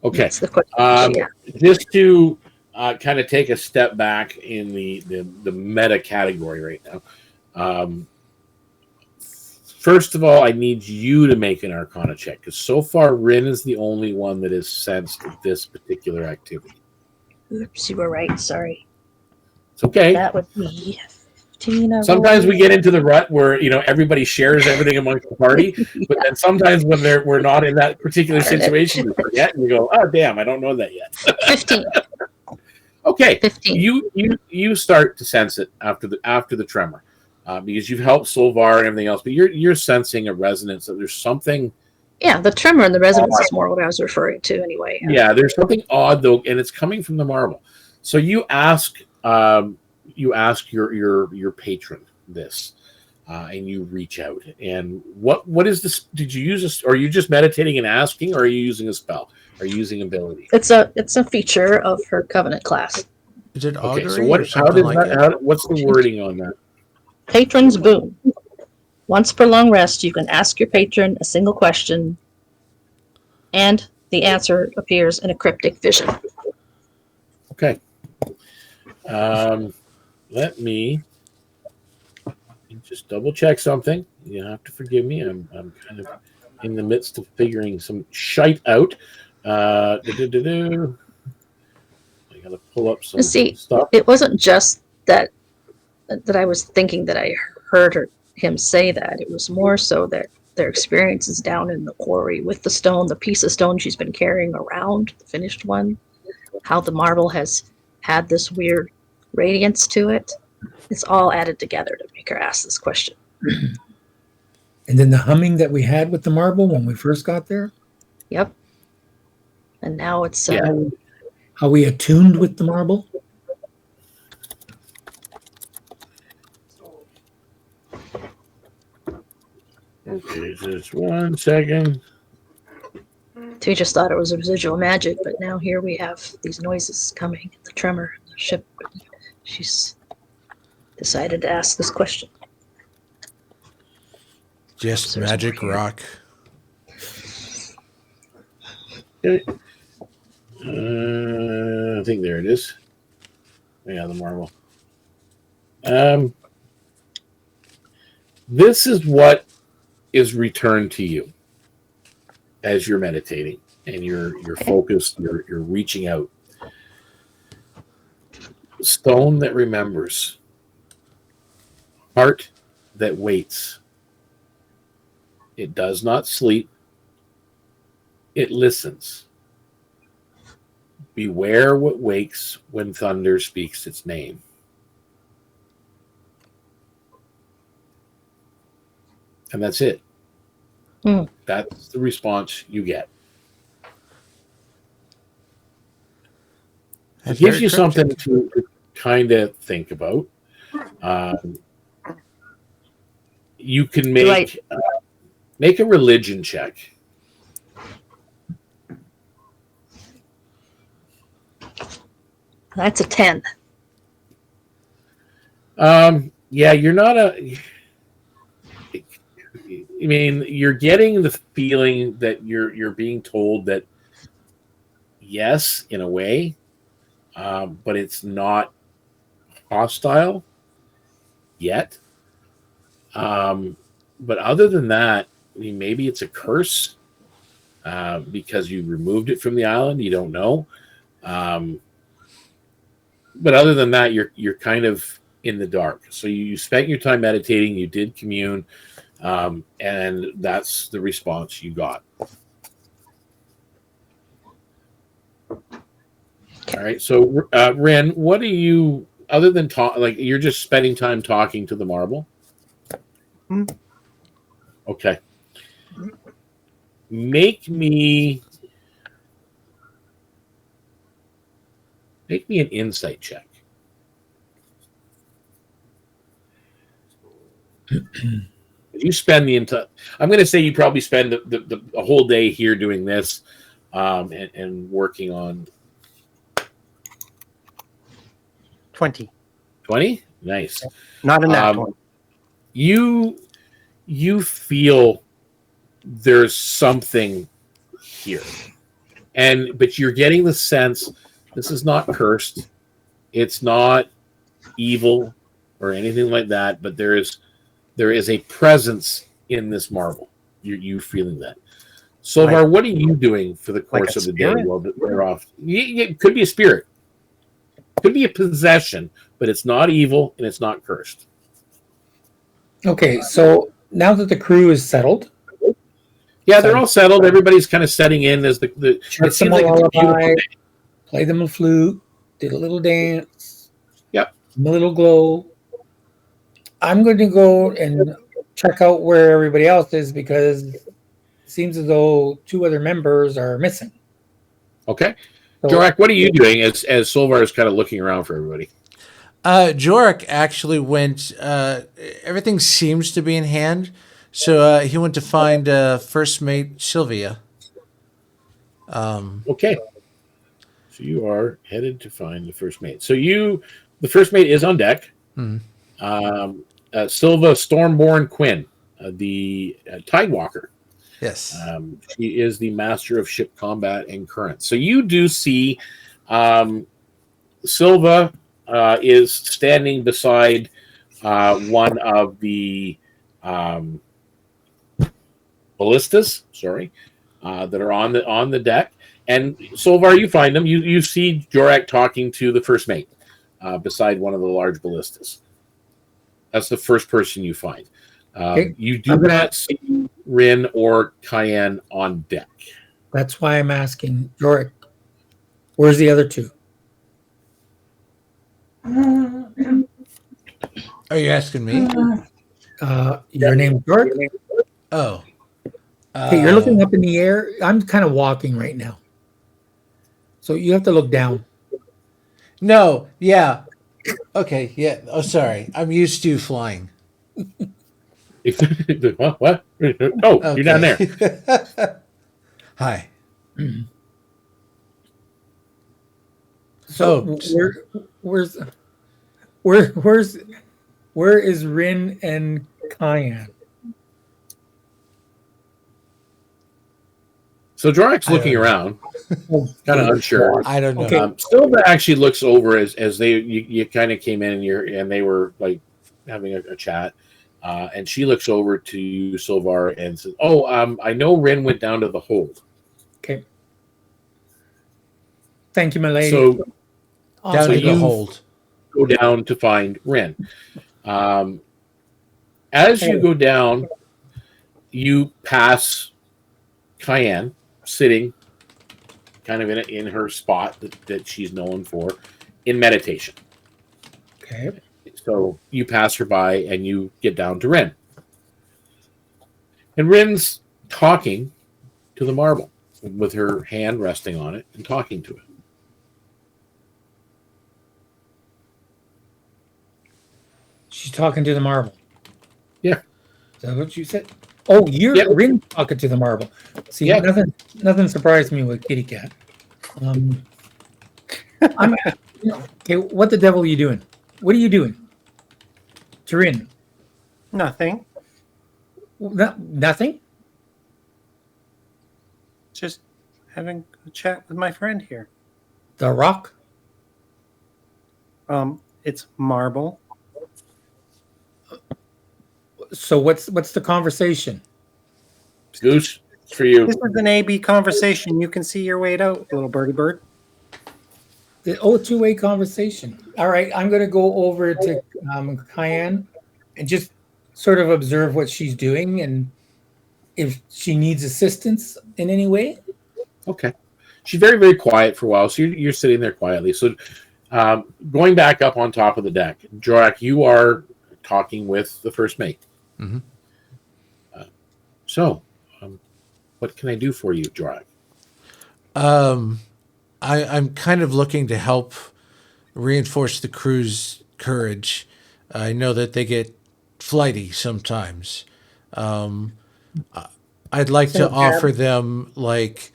Okay. That's the question she asked. Just to kind of take a step back in the meta category right now. First of all, I need you to make an Arcana check because so far Rynn is the only one that has sensed this particular activity. Oops, you were right. Sorry. It's okay. That would be 15. Sometimes we get into the rut where everybody shares everything amongst the party, but then sometimes when we're not in that particular situation, we forget and you go, "Oh, damn, I don't know that yet." 15. Okay, 15. You start to sense it after the tremor, because you've helped Solvarr and everything else, but you're sensing a resonance that there's something. Yeah, the tremor and the resonance is more what I was referring to anyway. Yeah, there's something odd though, and it's coming from the marble. So you ask your patron this, and you reach out. And what is this? Did you use this? Are you just meditating and asking, or are you using a spell? Are you using ability? It's a feature of her covenant class. Is it augury? Okay, so what's the wording on that? Patron's boon. Once per long rest, you can ask your patron a single question, and the answer appears in a cryptic vision. Okay. Let me just double check something. You have to forgive me. I'm kind of in the midst of figuring some shite out. I gotta pull up some stuff. It wasn't just that I was thinking that I heard him say that. It was more so that their experiences down in the quarry with the stone, the piece of stone she's been carrying around, the finished one, how the marble has had this weird radiance to it. It's all added together to make her ask this question. And then the humming that we had with the marble when we first got there. Yep. And now it's how we attuned with the marble. Okay, just 1 second. We just thought it was residual magic, but now here we have these noises coming, the tremor, the ship. She's decided to ask this question. Just magic rock. Okay. I think there it is. Yeah, the marble. This is what is returned to you as you're meditating and you're focused, you're reaching out. Stone that remembers. Heart that waits. It does not sleep. It listens. Beware what wakes when thunder speaks its name. And that's it. That's the response you get. It gives you something to kind of think about. You can make a religion check. That's a 10. Yeah, you're not a. I mean, you're getting the feeling that you're being told that yes, in a way, but it's not hostile yet. But other than that, I mean, maybe it's a curse because you removed it from the island. You don't know. But other than that, you're kind of in the dark. So you spent your time meditating. You did commune, and that's the response you got. All right. So, Rynn, what do you, other than talk, like you're just spending time talking to the marble? Okay. Make me an insight check. You spend the entire. I'm going to say you probably spend the whole day here doing this, and working on 20. 20. Nice. Not in that one. You feel there's something here, but you're getting the sense this is not cursed, it's not evil or anything like that, but there is a presence in this marble. You feeling that. Solvarr, what are you doing for the course of the day while they're off? It could be a spirit, could be a possession, but it's not evil and it's not cursed. Okay, so now that the crew is settled, yeah, they're all settled. Everybody's kind of setting in as the it seems like it's a beautiful day. Play them a flute, did a little dance. Yep. A little glow. I'm going to go and check out where everybody else is because it seems as though 2 other members are missing. Okay. So, Jorrack, what are you doing as Solvarr is kind of looking around for everybody? Jorrack actually went. Everything seems to be in hand, so he went to find first mate Sylvia. Okay. So you are headed to find the first mate. So the first mate is on deck. Silva Stormborn Quinn, the Tidewalker. Yes. She is the master of ship combat and current. So you do see Silva is standing beside one of the ballistas, that are on the deck. And Solvarr, you find them. You see Jorrack talking to the first mate beside one of the large ballistas. That's the first person you find. Okay. You do not see Rynn or Kian on deck. That's why I'm asking, Jorrack, where's the other 2? Are you asking me? Your name's Jorrack? Oh. Okay, you're looking up in the air. I'm kind of walking right now. So you have to look down. No, yeah. Okay, yeah. Oh, sorry. I'm used to flying. What? Oh, okay. You're down there. Hi. So where is Rynn and Kian? So Jorrack's looking around, kind of unsure. I don't know. Okay. Silva actually looks over as you kind of came in and they were like having a chat, and she looks over to you, Solvarr, and says, "Oh, I know Rynn went down to the hold." Okay. Thank you, my lady. So Down to the hold. go down to find Rynn. As you go down, you pass Kian sitting kind of in her spot that she's known for in meditation. Okay. So you pass her by and you get down to Rynn. And Rynn's talking to the marble with her hand resting on it and talking to it. She's talking to the marble. Yeah. Is that what you said? Oh, you're Rynn talking to the marble. See, nothing surprised me with Kitty Cat. Okay, what the devil are you doing? What are you doing? To Rynn? Nothing. Nothing? Just having a chat with my friend here. The rock? It's marble. So what's the conversation? Goose, it's for you. This is an A-B conversation. You can see your way out, little birdie bird. Two-way conversation. All right, I'm going to go over to Kian and just sort of observe what she's doing and if she needs assistance in any way. Okay. She's very, very quiet for a while, so you're sitting there quietly. So going back up on top of the deck, Jorrack, you are talking with the first mate. Mm-hmm. What can I do for you, Jorrack? I'm kind of looking to help reinforce the crew's courage. I know that they get flighty sometimes. I'd like to offer them like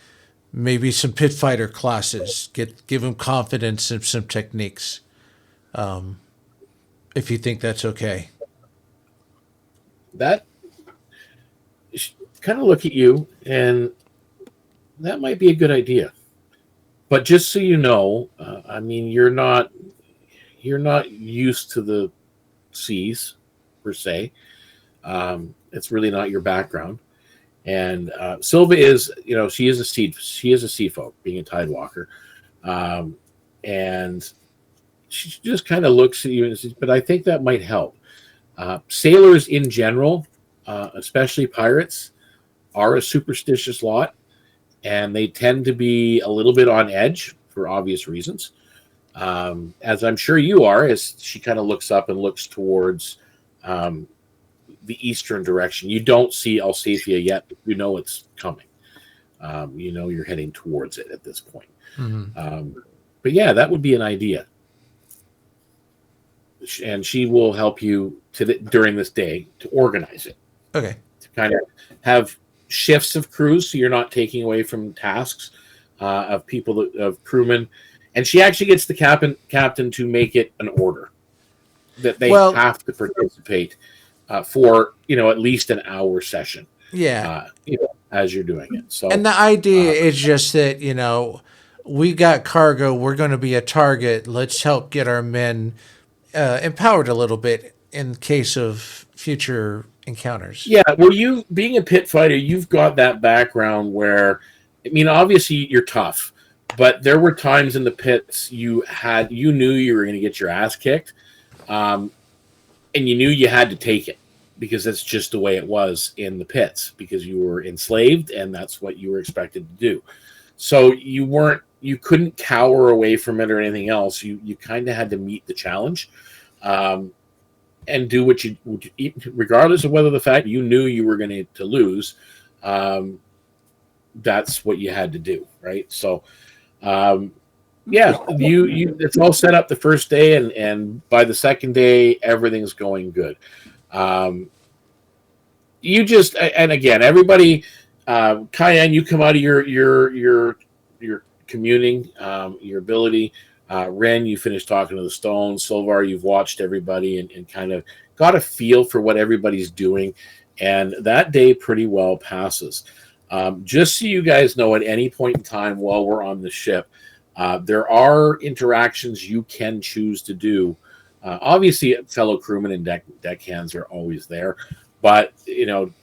maybe some pit fighter classes, give them confidence and some techniques. If you think that's okay. That kind of look at you, and that might be a good idea. But just so you know, I mean, you're not used to the seas per se. It's really not your background. And Silva is, she is a sea folk, being a tidewalker, and she just kind of looks at you and says, "But I think that might help." Sailors in general, especially pirates, are a superstitious lot, and they tend to be a little bit on edge for obvious reasons. As I'm sure you are, as she kind of looks up and looks towards the eastern direction. You don't see Alsathia yet, but you know it's coming. You're heading towards it at this point. Mm-hmm. But yeah, that would be an idea. And she will help you during this day to organize it. Okay. To kind of have shifts of crews, so you're not taking away from tasks of crewmen. And she actually gets the captain to make it an order that they have to participate for at least an hour session. Yeah. As you're doing it. So, and the idea is just that we got cargo. We're going to be a target. Let's help get our men empowered a little bit in case of future encounters. Yeah, well, you being a pit fighter, you've got that background where, I mean, obviously you're tough, but there were times in the pits you knew you were going to get your ass kicked, and you knew you had to take it because that's just the way it was in the pits because you were enslaved and that's what you were expected to do. So you couldn't cower away from it or anything else. You kind of had to meet the challenge. And do what you, regardless of whether the fact you knew you were going to lose, that's what you had to do, right? So, it's all set up the first day, and by the second day, everything's going good. And again, everybody, Kian, you come out of your communing, your ability. Rynn, you finished talking to the stones. Solvarr, you've watched everybody and kind of got a feel for what everybody's doing. And that day pretty well passes. Just so you guys know, at any point in time while we're on the ship, there are interactions you can choose to do. Obviously, fellow crewmen and deckhands are always there. But,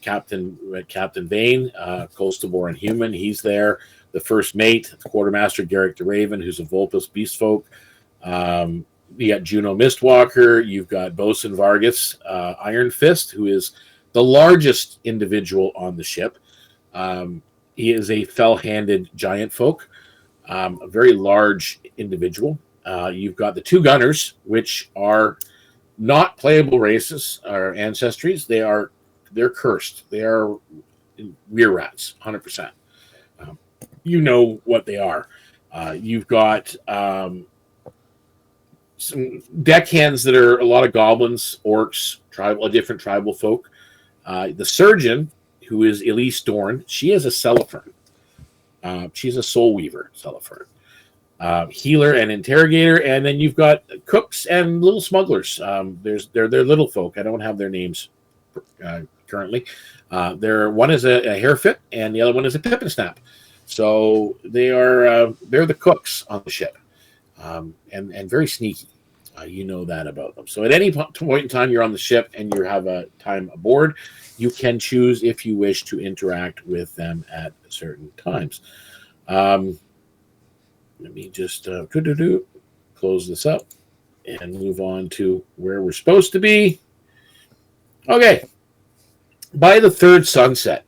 Captain Vane, Constable and Human, he's there. The first mate, the quartermaster Garrick the Raven, who's a Volpus beast folk. You got Juno Mistwalker. You've got Bosun Vargas, Iron Fist, who is the largest individual on the ship. He is a fell-handed giant folk, a very large individual. You've got the two gunners, which are not playable races or ancestries. They're cursed. They are rear rats, 100%. You know what they are. You've got some deckhands that are a lot of goblins, orcs, different tribal folk. The surgeon, who is Elise Dorn, she is a Celifern. She's a soul weaver, Celifern. Healer and interrogator, and then you've got cooks and little smugglers. They're little folk. I don't have their names currently. One is a Hairfit, and the other one is a Pip and Snap. So they're the cooks on the ship, and very sneaky. You know that about them. So at any point in time you're on the ship and you have a time aboard, you can choose if you wish to interact with them at certain times. Let me just close this up and move on to where we're supposed to be. Okay. By the third sunset,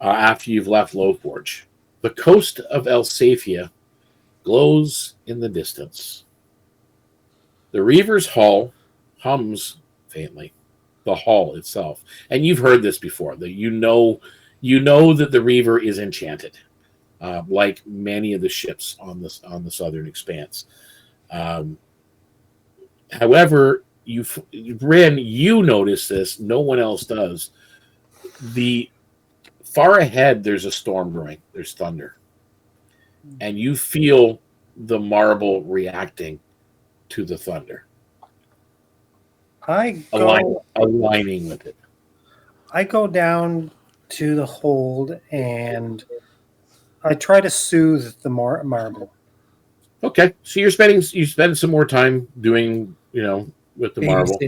after you've left Lothforge, the coast of Elsafia glows in the distance. The Reaver's Hall hums faintly, the hall itself. And you've heard this before, that you know that the Reaver is enchanted, like many of the ships on the Southern Expanse. However, Rynn, you notice this, no one else does. The far ahead, there's a storm brewing. There's thunder. And you feel the marble reacting to the thunder. Aligning with it. I go down to the hold and I try to soothe the marble. Okay, so you spend some more time doing, with the marble.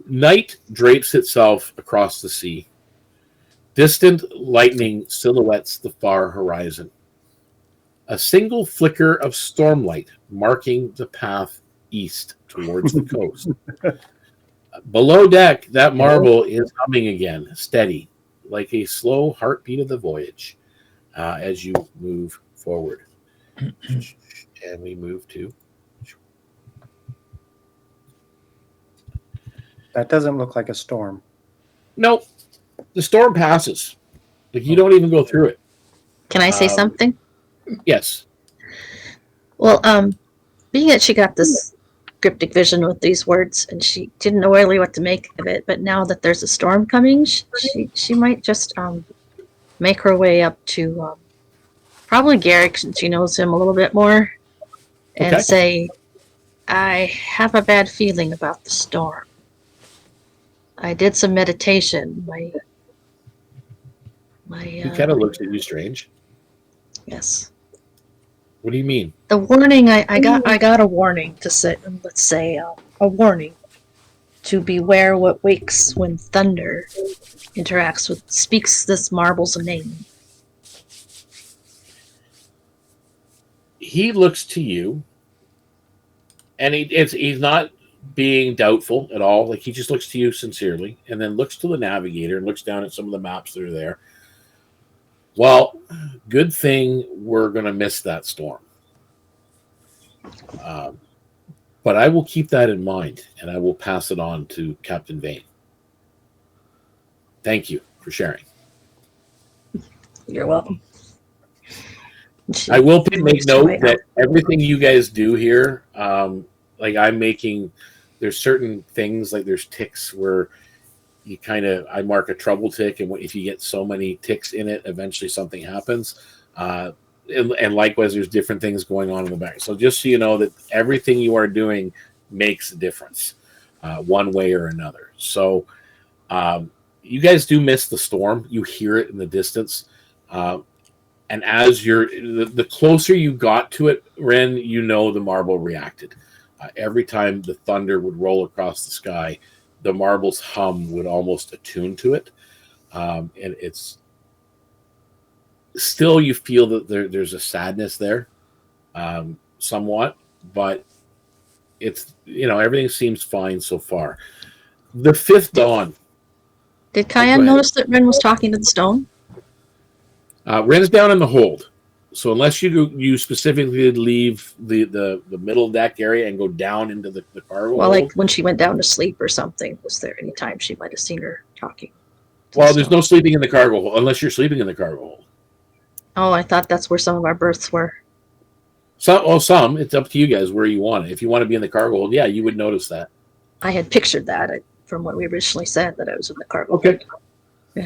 Night drapes itself across the sea. Distant lightning silhouettes the far horizon. A single flicker of stormlight marking the path east towards the coast. Below deck, that marble is humming again, steady, like a slow heartbeat of the voyage as you move forward. And we move to... That doesn't look like a storm. Nope. The storm passes. Like, you don't even go through it. Can I say something? Yes. Well, being that she got this cryptic vision with these words and she didn't know really what to make of it, but now that there's a storm coming, she might just make her way up to probably Garrick, since she knows him a little bit more, and say, I have a bad feeling about the storm. I did some meditation. He kind of looks at you strange. Yes. What do you mean? The warning I got a warning to say. Let's say a warning to beware what wakes when thunder speaks this marble's name. He looks to you, and he's not being doubtful at all. Like, he just looks to you sincerely, and then looks to the navigator and looks down at some of the maps that are there. Well, good thing we're going to miss that storm. But I will keep that in mind, and I will pass it on to Captain Vane. Thank you for sharing. You're welcome. I will make note that everything you guys do here, like there's certain things, like there's ticks where I mark a trouble tick, and if you get so many ticks in it, eventually something happens. And likewise, there's different things going on in the back. So just so you know that everything you are doing makes a difference, one way or another. So you guys do miss the storm. You hear it in the distance. And as the closer you got to it, Rynn, the marble reacted. Every time the thunder would roll across the sky, the marble's hum would almost attune to it. And it's still, you feel that there's a sadness there, somewhat, but it's everything seems fine so far. The fifth dawn. Did go Kian ahead. notice that Rynn was talking to the stone? Rynn's down in the hold, so unless you specifically leave the middle deck area and go down into the cargo Well, hold. like when she went down to sleep or something, was there any time she might have seen her talking? Well, there's no sleeping in the cargo hold unless you're sleeping in the cargo hold. Oh, I thought that's where some of our berths were. Some. It's up to you guys where you want it. If you want to be in the cargo hold, yeah, you would notice that. I had pictured that from what we originally said, that I was in the cargo Okay. hold.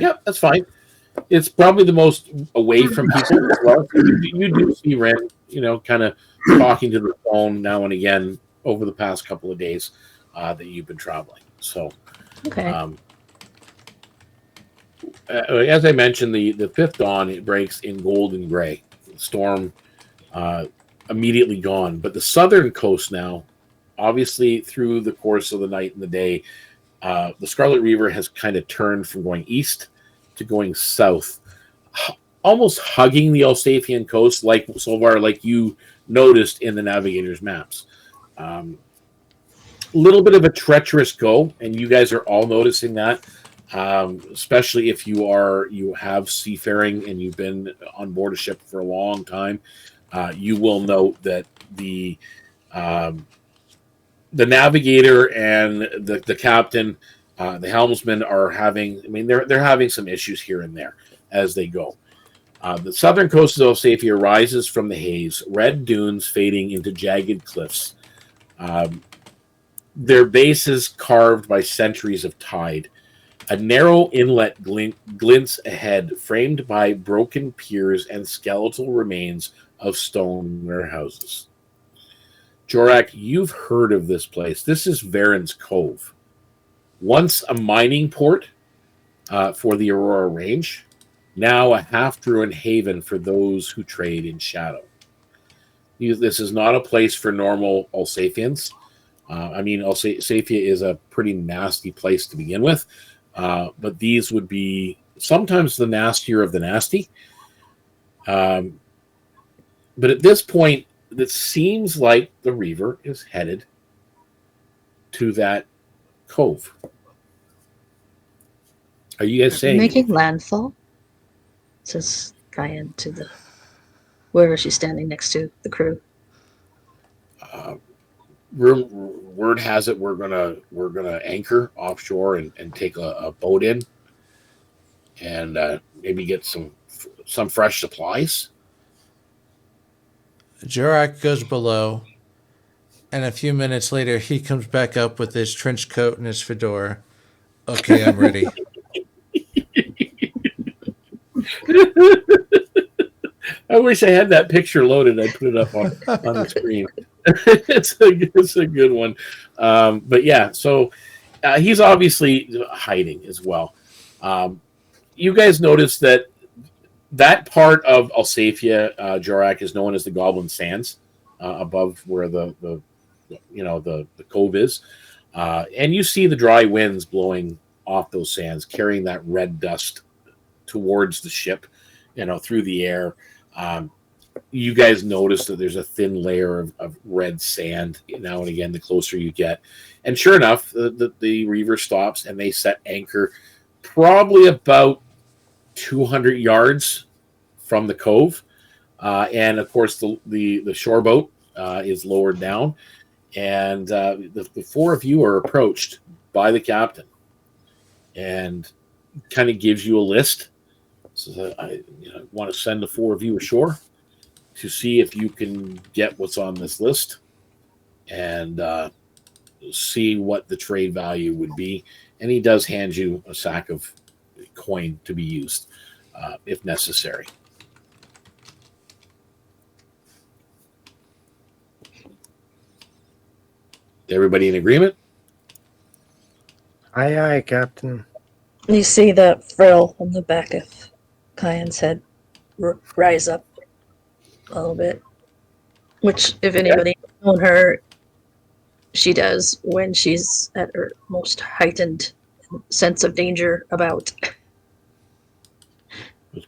Yeah, that's fine. It's probably the most away from people as well. You do see Rynn, kind of talking to the phone now and again over the past couple of days that you've been traveling. So, Okay. As I mentioned, the fifth dawn, it breaks in gold and gray. Storm immediately gone. But the southern coast now, obviously through the course of the night and the day, the Scarlet Reaver has kind of turned from going east to going south, almost hugging the Alsathian coast, like Solvarr, like you noticed in the navigator's maps. Little bit of a treacherous go, and you guys are all noticing that, especially if you have seafaring and you've been on board a ship for a long time. You will note that the navigator and the captain, the helmsman are having. I mean, they're having some issues here and there as they go. The southern coast of Alsathia rises from the haze, red dunes fading into jagged cliffs. Their bases carved by centuries of tide. A narrow inlet glints ahead, framed by broken piers and skeletal remains of stone warehouses. Jorrack, you've heard of this place. This is Varen's Cove. Once a mining port for the Aurora Range, now a half-ruined haven for those who trade in shadow. This is not a place for normal Alsathians. Alsathia is a pretty nasty place to begin with, but these would be sometimes the nastier of the nasty. But at this point, it seems like the Reaver is headed to that cove. Are you guys saying Making landfall? Says Kian to wherever she's standing next to the crew. Word has it we're gonna anchor offshore and take a boat in and maybe get some fresh supplies. Jorrack goes below, and a few minutes later, he comes back up with his trench coat and his fedora. Okay, I'm ready. I wish I had that picture loaded. I'd put it up on the screen. It's a good one. But yeah, so he's obviously hiding as well. You guys notice that part of Alsathia, Jorrack, is known as the Goblin Sands, above where the cove is, and you see the dry winds blowing off those sands, carrying that red dust towards the ship, through the air. You guys notice that there's a thin layer of red sand now and again the closer you get, and sure enough, the Reaver stops and they set anchor, probably about 200 yards from the cove, and of course the shore boat is lowered down, and the four of you are approached by the captain, and kind of gives you a list. So I want to send the four of you ashore to see if you can get what's on this list and see what the trade value would be. And he does hand you a sack of coin to be used if necessary. Everybody in agreement? Aye, aye, Captain. You see the frill on the back of Kian's head rise up a little bit, which, if anybody has known her, she does when she's at her most heightened sense of danger about.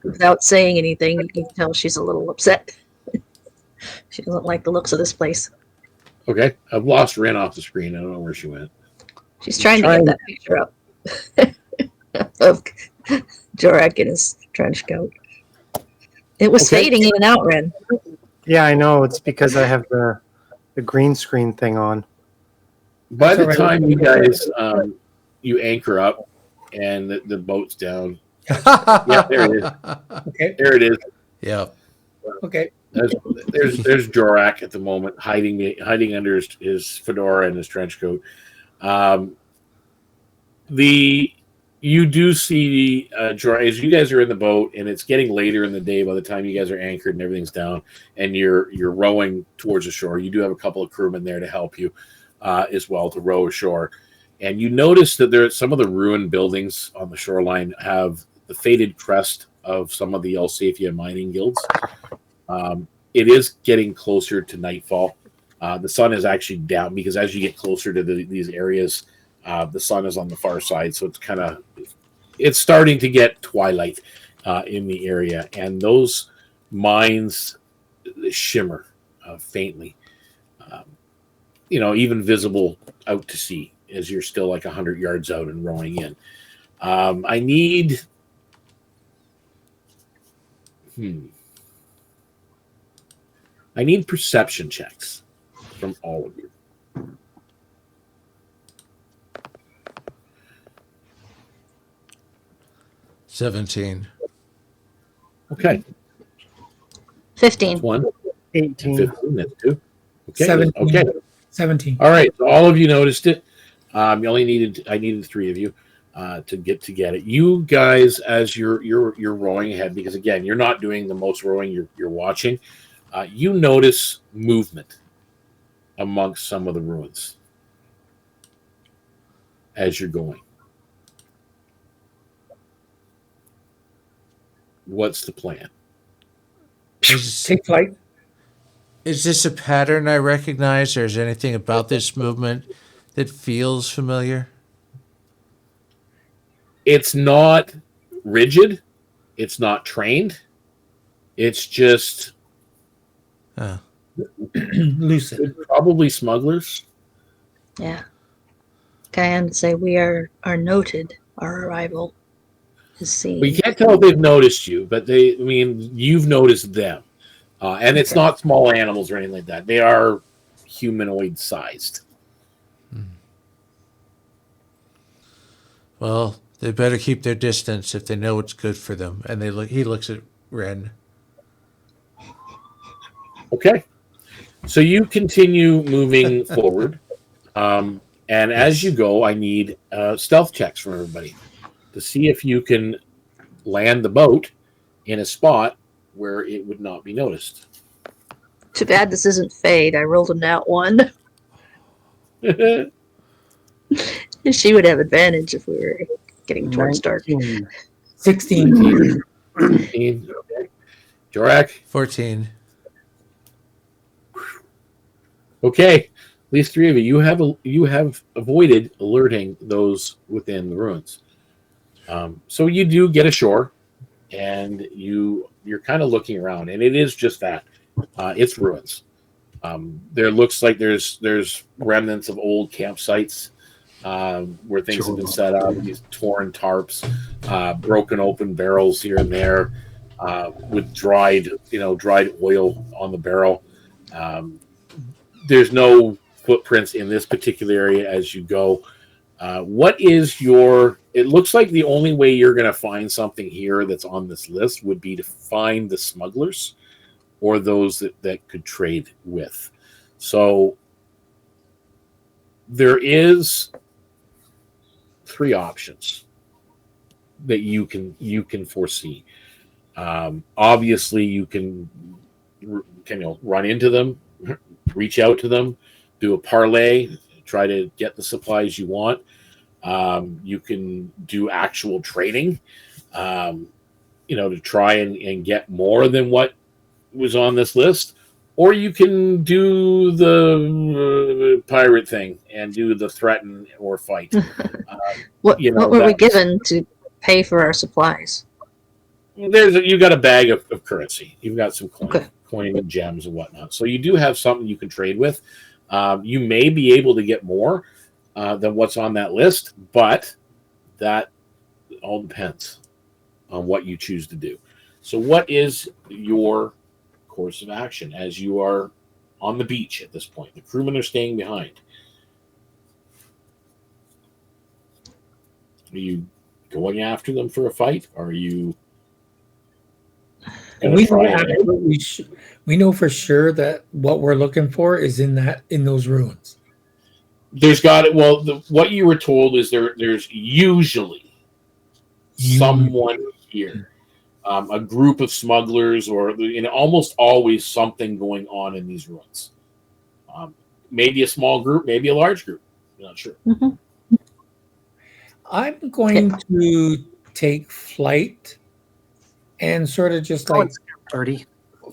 Without saying anything, you can tell she's a little upset. She doesn't like the looks of this place. Okay, I've lost Rynn off the screen. I don't know where she went. She's trying to get that picture up of Jorrack in his trench coat. It was Okay. fading in and out, Rynn. Yeah, I know. It's because I have the green screen thing on. By the That's all right. time you guys you anchor up and the boat's down, yeah, there it is. Okay. There it is. Yep. Okay. There's Jorrack at the moment, hiding under his fedora and his trench coat. You do see Jorrack as you guys are in the boat, and it's getting later in the day by the time you guys are anchored and everything's down, and you're rowing towards the shore. You do have a couple of crewmen there to help you as well to row ashore, and you notice that there some of the ruined buildings on the shoreline have the faded crest of some of the Alsacia mining guilds. It is getting closer to nightfall. The sun is actually down because as you get closer to these areas, the sun is on the far side, so it's starting to get twilight in the area, and those mines shimmer faintly, even visible out to sea as you're still like 100 yards out and rowing in. I need perception checks from all of you. $17. Okay. 15. That's 1. 18. 15, that's 2. Okay. 17. Okay. 17. All right. So all of you noticed it. I needed 3 of you to get it. You guys, as you're rowing ahead, because again, you're not doing the most rowing, you're watching. You notice movement amongst some of the ruins as you're going. What's the plan? Take flight. Is this a pattern I recognize, or is there anything about this movement that feels familiar? It's not rigid. It's not trained. It's just Lucid. probably smugglers. Yeah. Kian would say we are noted. Our arrival is seen. We can't tell if they've noticed you, but you've noticed them. And it's not small animals or anything like that. They are humanoid sized. Well, they better keep their distance if they know what's good for them. And he looks at Rynn. Okay. So you continue moving forward. And as you go, I need stealth checks from everybody to see if you can land the boat in a spot where it would not be noticed. Too bad this isn't Fade. I rolled a nat 1. She would have advantage if we were getting towards dark. 19. 16. 15. Okay. Jorrack. 14. Okay. At least 3 of you have avoided alerting those within the ruins. So you do get ashore, and you're kind of looking around, and it is just that. It's ruins. There looks like there's remnants of old campsites where things have been set up. These torn tarps, broken open barrels here and there, with dried oil on the barrel. There's no footprints in this particular area as you go. It looks like the only way you're going to find something here that's on this list would be to find the smugglers or those that could trade with. So there is 3 options that you can foresee. Obviously, you can run into them, reach out to them, do a parlay, try to get the supplies you want. You can do actual trading, to try and get more than what was on this list, or you can do the pirate thing and do the threaten or fight. What were we given to pay for our supplies? You got a bag of currency. You've got some coin, Okay. coin and gems and whatnot. So you do have something you can trade with. You may be able to get more than what's on that list, but that all depends on what you choose to do. So what is your course of action as you are on the beach at this point? The crewmen are staying behind. Are you going after them for a fight? Are you And we know absolutely we know for sure that what we're looking for is in those ruins. There's got it. Well, what you were told is there's usually someone here, a group of smugglers, or almost always something going on in these ruins. Maybe a small group, maybe a large group. I'm not sure. Mhm. I'm going to take flight and sort of just like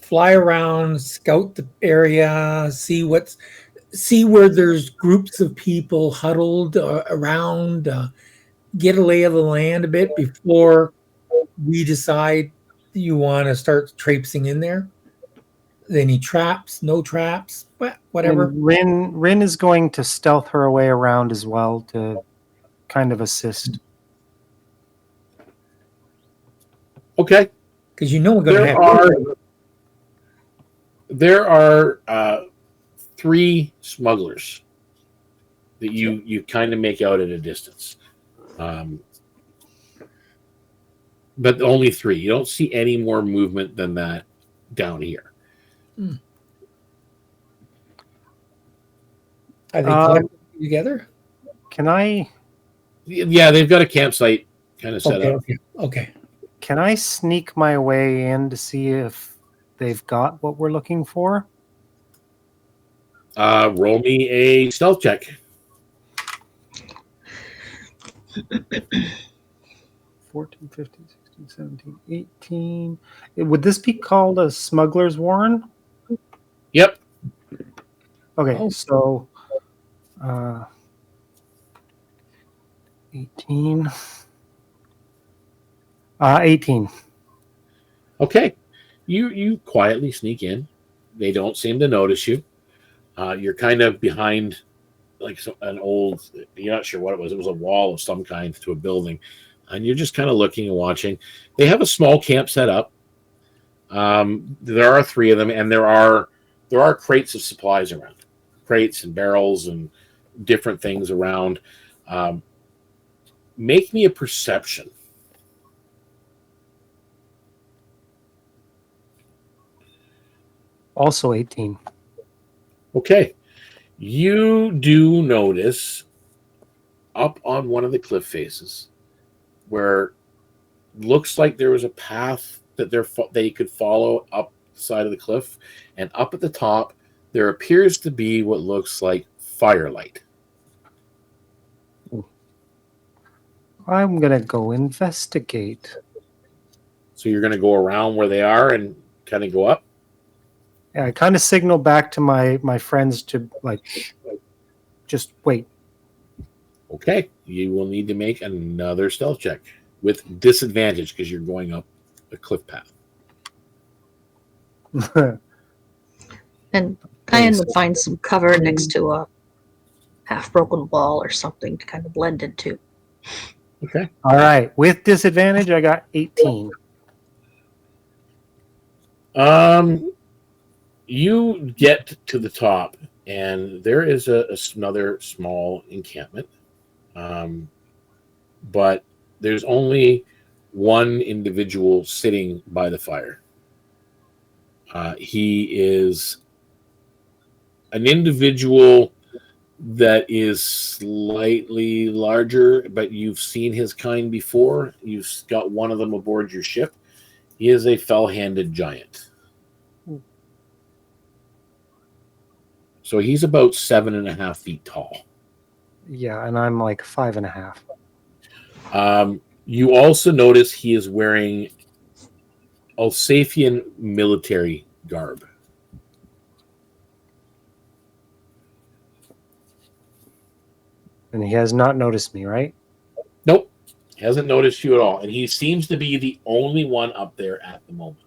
fly around, scout the area, see where there's groups of people huddled around, get a lay of the land a bit before we decide you want to start traipsing in there. Any traps, no traps, whatever. And Rynn is going to stealth her way around as well to kind of assist. Okay. Because we're going to have... There are 3 smugglers that you kind of make out at a distance. But only 3. You don't see any more movement than that down here. Are they collected together? Can I? Yeah, they've got a campsite kind of set up. Okay. Can I sneak my way in to see if they've got what we're looking for? Roll me a stealth check. 14, 15, 16, 17, 18. Would this be called a smuggler's warren? Yep. Okay, so 18. 18. Okay. You quietly sneak in. They don't seem to notice you. You're kind of behind like an old, you're not sure what it was. It was a wall of some kind to a building. And you're just kind of looking and watching. They have a small camp set up. There are 3 of them, and there are crates of supplies around. Crates and barrels and different things around. Make me a perception. Also 18. Okay. You do notice up on one of the cliff faces where looks like there was a path that they could follow up the side of the cliff, and up at the top there appears to be what looks like firelight. I'm gonna go investigate. So you're going to go around where they are and kind of go up? Yeah, I kind of signal back to my friends to just wait. Okay. You will need to make another stealth check with disadvantage because you're going up a cliff path. And Kian would find some cover next to a half-broken wall or something to kind of blend into. Okay. All right. With disadvantage, I got 18. You get to the top, and there is another small encampment. But there's only one individual sitting by the fire. He is an individual that is slightly larger, but you've seen his kind before. You've got one of them aboard your ship. He is a fell-handed giant. So he's about 7.5 feet tall. Yeah, and I'm like 5.5. You also notice he is wearing Alsathian military garb. And he has not noticed me, right? Nope. Hasn't noticed you at all. And he seems to be the only one up there at the moment.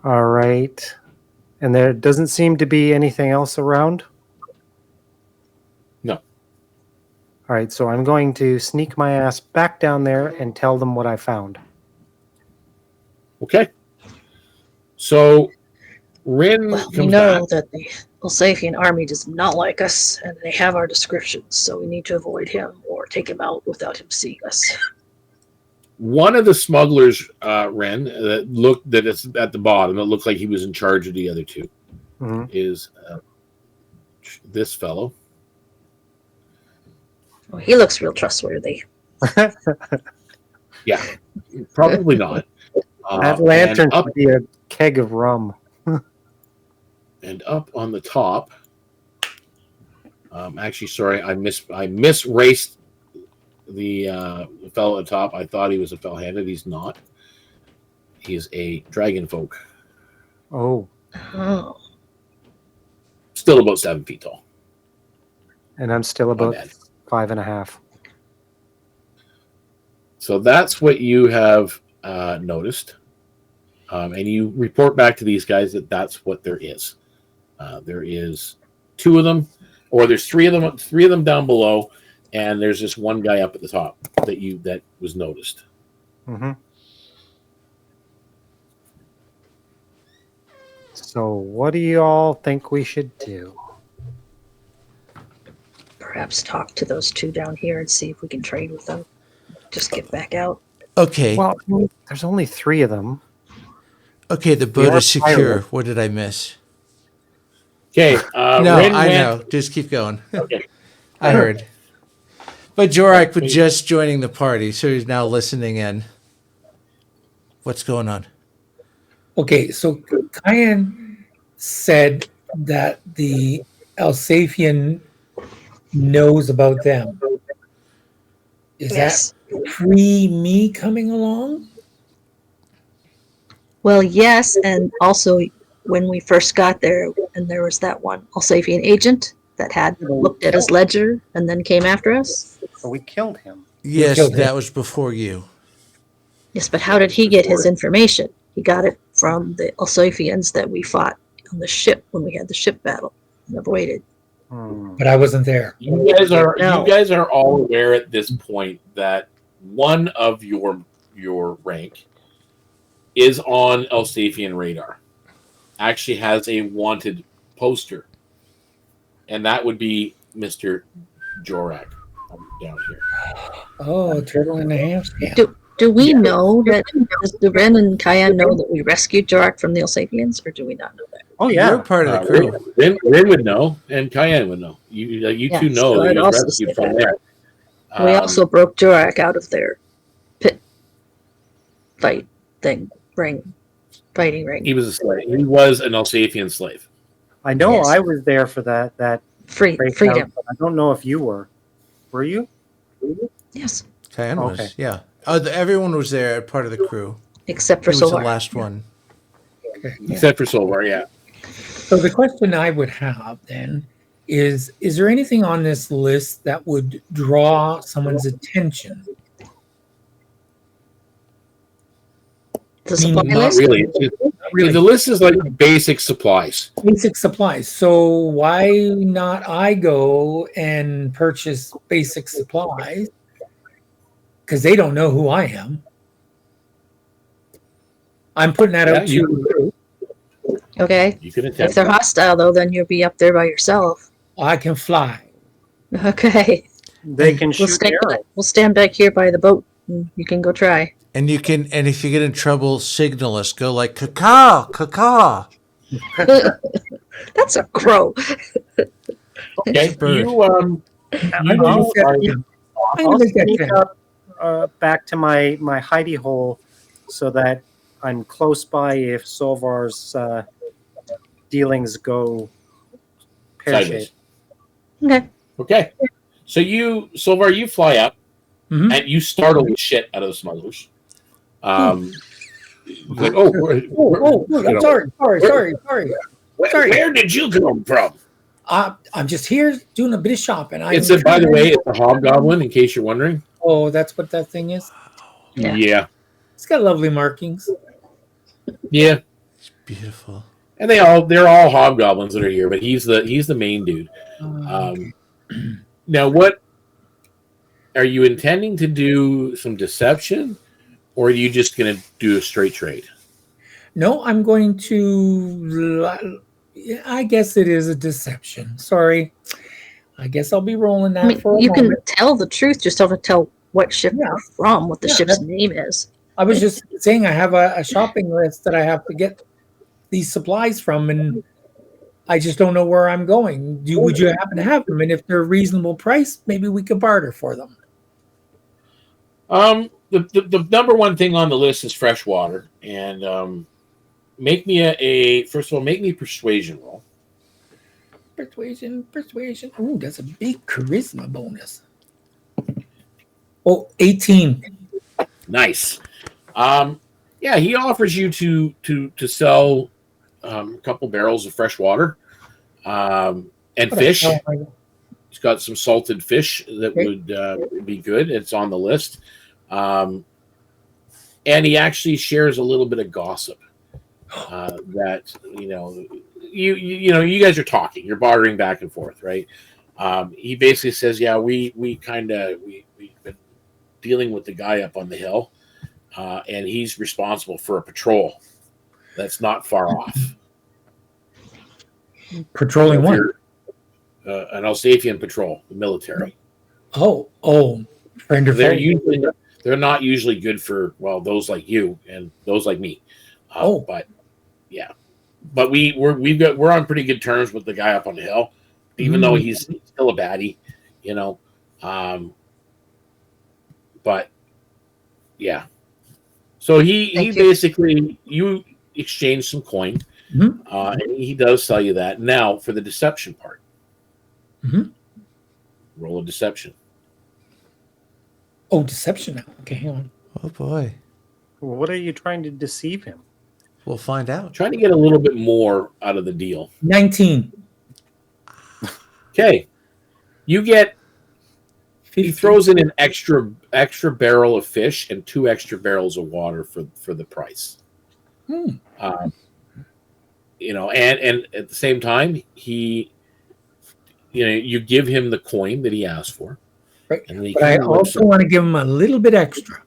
All right. And there doesn't seem to be anything else around? No. All right, so I'm going to sneak my ass back down there and tell them what I found. Okay. So Rynn Well, we comes know back. that the Elsafian army does not like us, and they have our descriptions, so we need to avoid him or take him out without him seeing us. One of the smugglers, Rynn, that is at the bottom, that looked like he was in charge of the other two, is this fellow. Well, he looks real trustworthy. Yeah, probably not. That lantern should be a keg of rum. And up on the top, actually, sorry, I misraced the fellow at the top. I thought he was a fell-handed. He's not. He's a dragon folk. Oh. Oh. Still about 7 feet tall. And I'm still about 5.5. So that's what you have noticed. And you report back to these guys that that's what there is. There is 2 of them, or there's 3 of them. 3 of them down below, and there's this one guy up at the top that was noticed. So what do you all think we should do? Perhaps talk to those 2 down here and see if we can trade with them. Just get back out. Okay. Well, there's only 3 of them. Okay, the boat is secure. What did I miss? Okay. No, I know. Just keep going. Okay. I heard. But Jorrack was just joining the party, so he's now listening in. What's going on? Okay, so Kian said that the Elsafian knows about them. Is that pre me coming along? Well, yes, and also when we first got there, and there was that one Elsafian agent that had looked at his ledger and then came after us. So we killed him. Yes, that was before you. Yes, but how did he get his information? He got it from the Elsafians that we fought on the ship when we had the ship battle and avoided. But I wasn't there. You guys are all aware at this point that one of your rank is on Elsafian radar. Actually has a wanted poster. And that would be Mr. Jorrack down here. Oh, turtle in the hamster. Do we know that, do Rynn and Kian know that we rescued Jorrack from the Elsafians, or do we not know that? Oh, yeah. We're part of the crew. Rynn would know, and Kian would know. You two know that you rescued from there. We also broke Jorrack out of their pit fight thing, fighting ring. He was a slave. He was an Elsafian slave. I know I was there for that freedom. I don't know if you were. Were you? Yes. Kian was, yeah. Everyone was there, part of the crew. Except for He was the Solvarr. last one. Okay. Except for Solvarr, yeah. So the question I would have then is there anything on this list that would draw someone's attention? The supply Not list? really. The list is like basic supplies. Basic supplies. So why not I go and purchase basic supplies? Because they don't know who I am. I'm putting that out to you. Okay. You can If attempt. they're hostile, though, then you'll be up there by yourself. I can fly. Okay. They can shoot arrows. We'll stand back here by the boat, and you can go try. And you can, and if you get in trouble, signal us. Go like caw, caw. That's a crow. Okay. I'll sneak up back to my hidey hole so that I'm close by if Solvar's dealings go pear-shaped. Okay. Okay. So Solvarr, you fly up and you startle the shit out of the smugglers. Like, I'm sorry. Where did you come from? I'm just here doing a bit of shopping. By the way, it's a hobgoblin, in case you're wondering. Oh, that's what that thing is? Yeah. It's got lovely markings. Yeah. It's beautiful. And they're all hobgoblins that are here, but he's the main dude. Okay. Now, what are you intending to do? Some deception, or are you just going to do a straight trade? No, I'm going to. I guess it is a deception. Sorry. I guess I'll be rolling that for a you can moment. tell the truth, just don't tell what ship Yeah. you're from, what the Yeah, ship's name is. I was just saying I have a shopping list that I have to get these supplies from, and I just don't know where I'm going. Would you happen to have them? And if they're a reasonable price, maybe we could barter for them. The number one thing on the list is fresh water, and make me first of all, make me a persuasion roll. Persuasion. Ooh, that's a big charisma bonus. Oh, 18. Nice. Yeah, he offers you to sell a couple barrels of fresh water and What fish. the hell? He's got some salted fish that Okay. would be good. It's on the list. And he actually shares a little bit of gossip that you guys are talking. You're bartering back and forth, right? He basically says, "Yeah, we've been dealing with the guy up on the hill, and he's responsible for a patrol that's not far off. Patrolling what? An Alsatian patrol, the military. Oh, friend or foe? They're not usually good for those like you and those like me. But yeah, but we're on pretty good terms with the guy up on the hill, even though he's still a baddie, But yeah, so he basically you exchange some coin, and he does sell you that. Now for the deception part, roll a deception. Oh, deception now. Okay, hang on. Oh boy. What are you trying to deceive him? We'll find out. Trying to get a little bit more out of the deal. 19. Okay, you get. 15. He throws in an extra barrel of fish and 2 extra barrels of water for the price. And at the same time, you give him the coin that he asked for. Right. And But I also want to give him a little bit extra.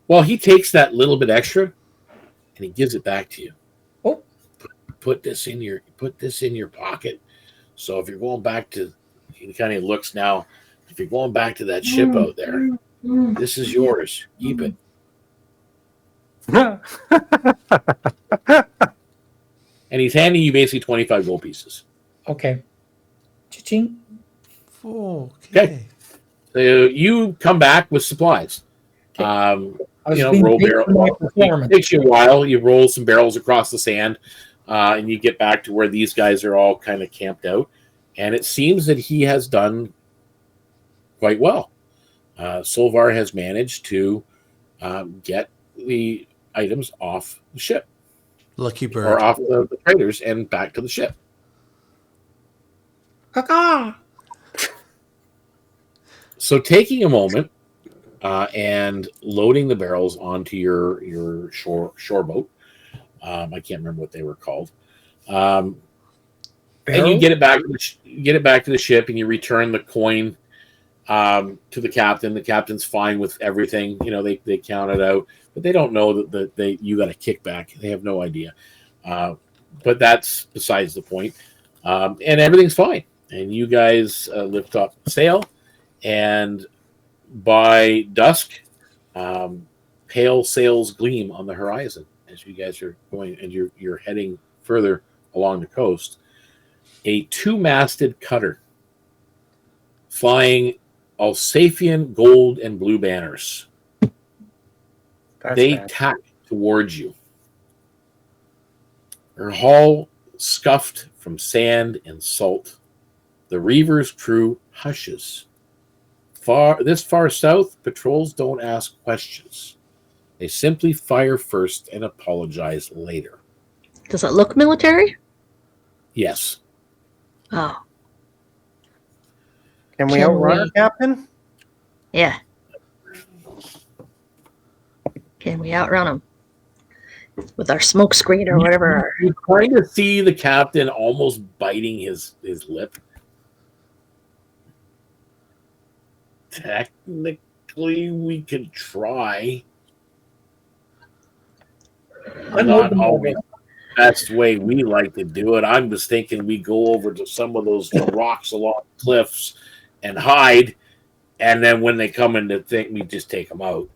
Well, he takes that little bit extra and he gives it back to you. Oh, put this in your pocket. So if you're going back to, he kind of looks now. If you're going back to that ship out there, this is yours. Keep it. And he's handing you basically 25 gold pieces. Okay. Cha-ching. Okay. So you come back with supplies. Okay. Roll barrel. It takes you a while. You roll some barrels across the sand, and you get back to where these guys are all kind of camped out. And it seems that he has done quite well. Solvarr has managed to get the items off the ship. Lucky bird. Or off the traders and back to the ship. Caca. So taking a moment and loading the barrels onto your shore boat. I can't remember what they were called. And you get it back to the ship, and you return the coin to the captain. The captain's fine with everything. They count it out, but they don't know that you got a kickback. They have no idea. But that's besides the point. And everything's fine. And you guys lift up sail, and by dusk, pale sails gleam on the horizon as you guys are going, and you're heading further along the coast. A 2-masted cutter flying Alsatian gold and blue banners. They tack towards you. Her hull scuffed from sand and salt. The Reaver's crew hushes. Far south, patrols don't ask questions. They simply fire first and apologize later. Does it look military? Yes. Oh. Can we outrun her, Captain? Yeah. Can we outrun him? with our smoke screen or whatever. You kind of see the captain almost biting his lip. Technically, we could try. Not always the best way we like to do it. I'm just thinking we go over to some of those rocks along the cliffs and hide, and then when they come in to think, we just take them out.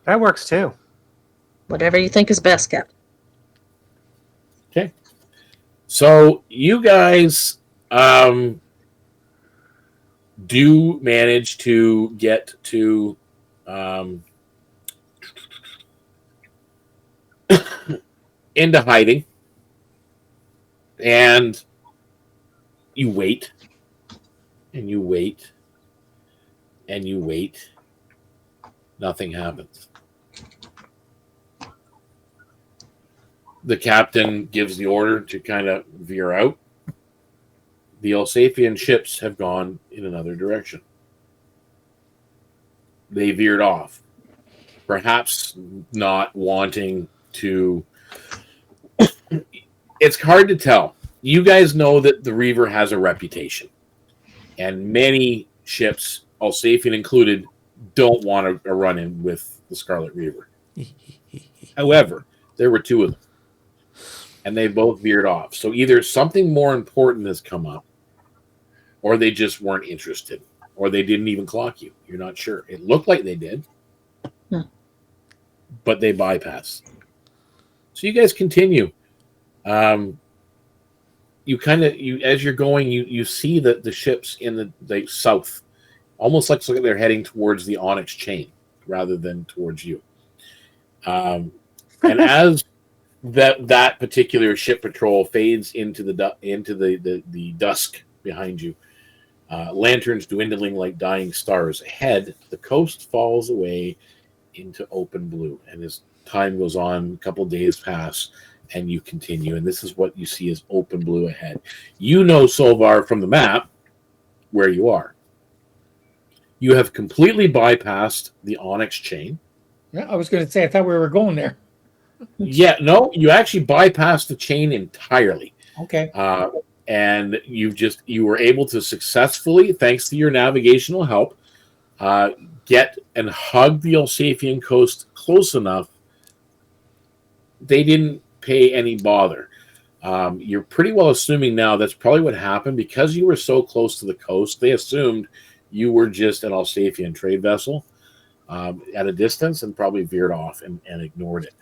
That works too. Whatever you think is best, Captain. Okay. So you guys do manage to get to into hiding, and you wait, and you wait, and you wait. Nothing happens. The captain gives the order to kind of veer out. The Elsafian ships have gone in another direction. They veered off, perhaps not wanting to. It's hard to tell. You guys know that the Reaver has a reputation, and many ships, Elsafian included, don't want a run-in with the Scarlet Reaver. However, there were two of them, and they both veered off. So either something more important has come up, or they just weren't interested, or they didn't even clock you. You're not sure. It looked like they did, but they bypassed. So you guys continue. You as you're going, you see that the ships in the south, almost like they're heading towards the Onyx chain rather than towards you. And as that particular ship patrol fades into the dusk behind you, lanterns dwindling like dying stars ahead, the coast falls away into open blue. And as time goes on, a couple days pass, and you continue. And this is what you see as open blue ahead. You know, Solvarr, from the map where you are. You have completely bypassed the Onyx chain. Yeah, I was going to say, I thought we were going there. Yeah, no, you actually bypassed the chain entirely. Okay. And you were able to successfully, thanks to your navigational help, get and hug the Elsafian coast close enough. They didn't pay any bother. You're pretty well assuming now that's probably what happened because you were so close to the coast. They assumed you were just an Elsafian trade vessel at a distance and probably veered off and ignored it.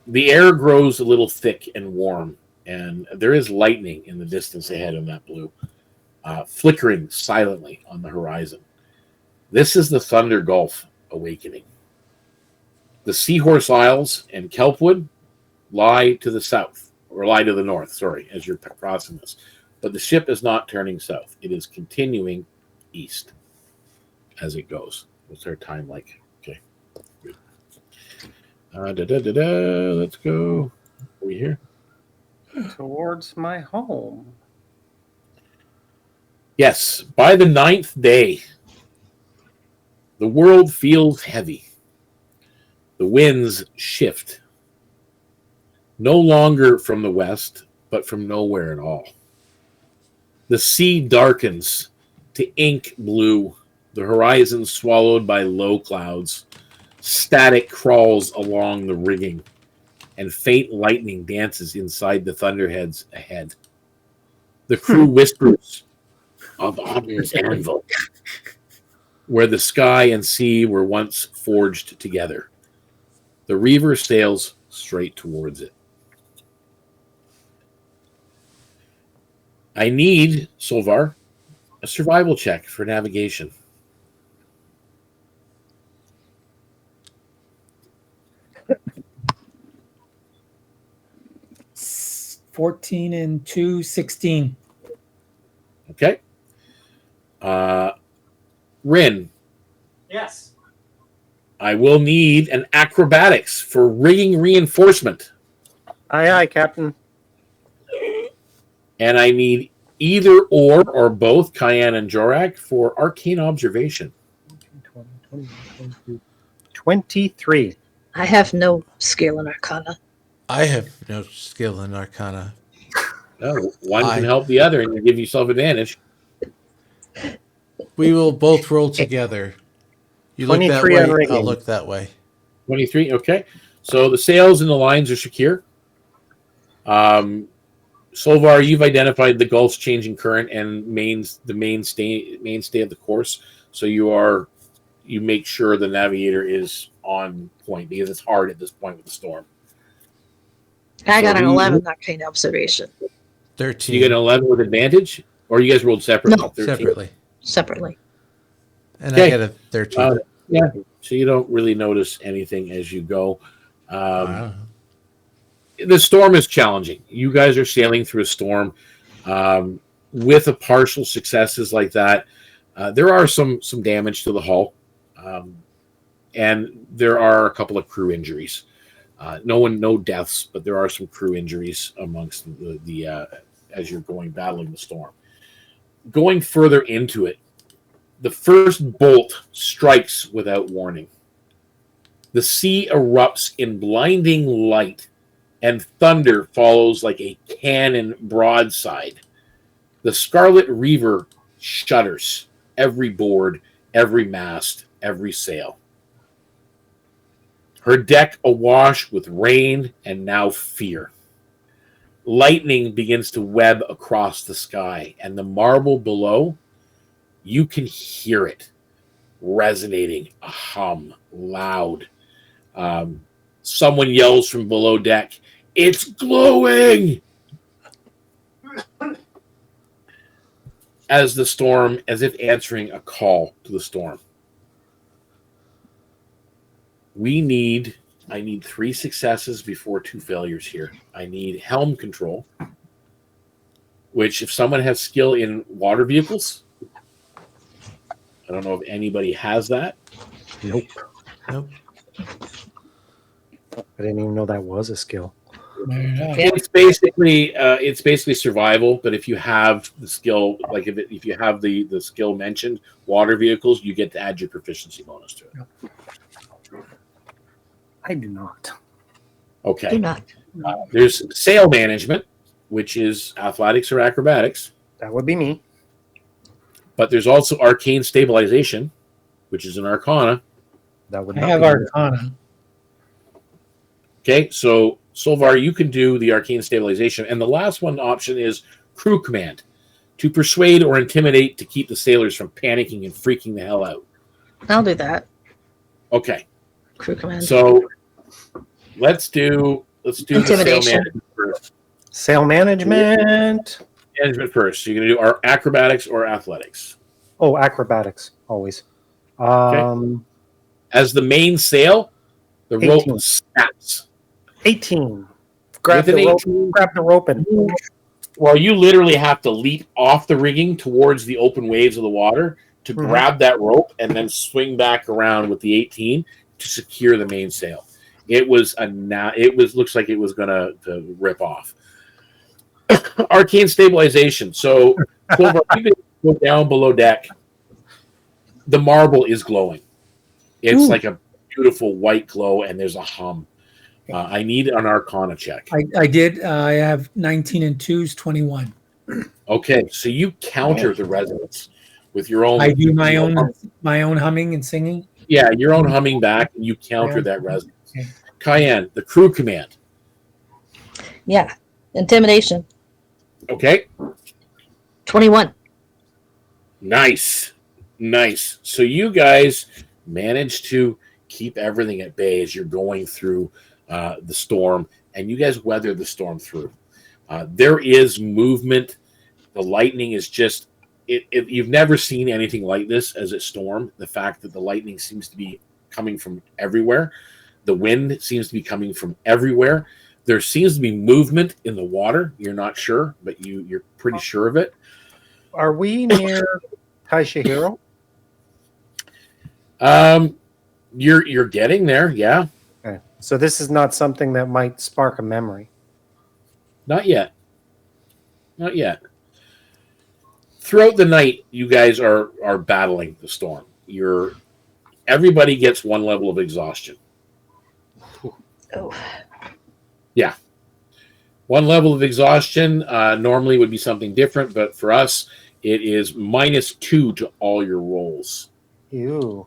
The air grows a little thick and warm, and there is lightning in the distance ahead in that blue, flickering silently on the horizon. This is the Thunder Gulf awakening. The Seahorse Isles and Kelpwood lie to the south, or lie to the north, sorry, as you're crossing this. But the ship is not turning south. It is continuing east as it goes. What's our time like? Okay. Good. Let's go. Are we here? Towards my home. Yes. By the 9th day, the world feels heavy. The winds shift. No longer from the west, but from nowhere at all. The sea darkens to ink blue, the horizon swallowed by low clouds. Static crawls along the rigging, and faint lightning dances inside the thunderheads ahead. The crew whispers of Odin's anvil, where the sky and sea were once forged together. The Reaver sails straight towards it. I need, Solvarr, a survival check for navigation. 14 and 2, 16. Okay. Rynn. Yes. I will need an acrobatics for rigging reinforcement. Aye, aye, Captain. And I need either or both Kian and Jorrack for arcane observation. 20, 21, 22, 23. I have no skill in Arcana. I have no skill in Arcana. No, one can help the other and you give yourself advantage. We will both roll together. You look that 23 on way, rigging. I'll look that way. 23, okay. So the sails and the lines are secure. Solvarr, you've identified the Gulf's changing current and the mainstay of the course. So you make sure the navigator is on point because it's hard at this point with the storm. I got an 11 Arcane observation. 13. You get an 11 with advantage, or you guys rolled separately? No. 13? Separately. And I get a 13. Yeah, so you don't really notice anything as you go. Wow. The storm is challenging. You guys are sailing through a storm with a partial successes like that. There are some damage to the hull, and there are a couple of crew injuries. No deaths, but there are some crew injuries amongst the as you're battling the storm. Going further into it, the first bolt strikes without warning. The sea erupts in blinding light, and thunder follows like a cannon broadside. The Scarlet Reaver shudders, every board, every mast, every sail. Her deck awash with rain and now fear. Lightning begins to web across the sky, and the marble below, you can hear it resonating, a hum, loud. Someone yells from below deck, "It's glowing!" As if answering a call to the storm. I need 3 successes before 2 failures here. I need helm control, which if someone has skill in water vehicles, I don't know if anybody has that. Nope. Nope. I didn't even know that was a skill. It's basically survival, but if you have the skill, like if you have the skill mentioned, water vehicles, you get to add your proficiency bonus to it. I do not. Okay. Do not. There's sail management, which is athletics or acrobatics, That would be me. but there's also arcane stabilization, which is an arcana. That would I not have be me. Arcana. Okay, so Solvarr, you can do the arcane stabilization, and the last one option is crew command, to persuade or intimidate to keep the sailors from panicking and freaking the hell out. I'll do that. Okay, Crew command. so let's do the sail Intimidation. management first. Sail management. Management first. So you're gonna do our acrobatics or athletics. Oh, acrobatics, always. As the main sail, the 18. rope snaps. 18. Grab With the an rope. 18, Grab the rope and well, you literally have to leap off the rigging towards the open waves of the water to grab that rope and then swing back around with the 18 to secure the mainsail. Looks like it was gonna rip off. Arcane stabilization. So you can go down below deck. The marble is glowing. It's like a beautiful white glow, and there's a hum. I need an Arcana check. I did. I have 19 and 2s, 21. Okay, so you counter the resonance with your own. I do my own humming and singing. Yeah, your own humming back, and you counter that resonance. Okay. Kian, the crew command. Yeah. Intimidation. Okay, 21. nice. So you guys managed to keep everything at bay as you're going through the storm, and you guys weather the storm through. There is movement. The lightning is just you've never seen anything like this as a storm. The fact that the lightning seems to be coming from everywhere, the wind seems to be coming from everywhere. There seems to be movement in the water. You're not sure, but you're pretty sure of it. are we near Taishihiro? You're getting there, yeah. Okay. So this is not something that might spark a memory. Not yet. Throughout the night, you guys are battling the storm. You're everybody gets 1 level of exhaustion. Oh. Yeah. 1 level of exhaustion normally would be something different, but for us, it is -2 to all your rolls. Ew.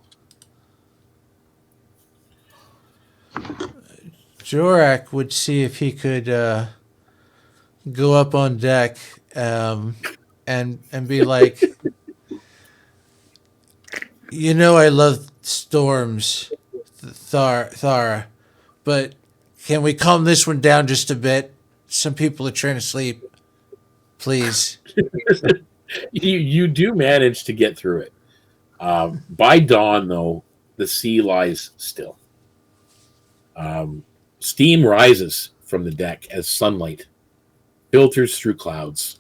Jorrack would see if he could go up on deck and be like, I love storms, Thara, but can we calm this one down just a bit? Some people are trying to sleep. Please. You do manage to get through it. By dawn, though, the sea lies still. Steam rises from the deck as sunlight filters through clouds.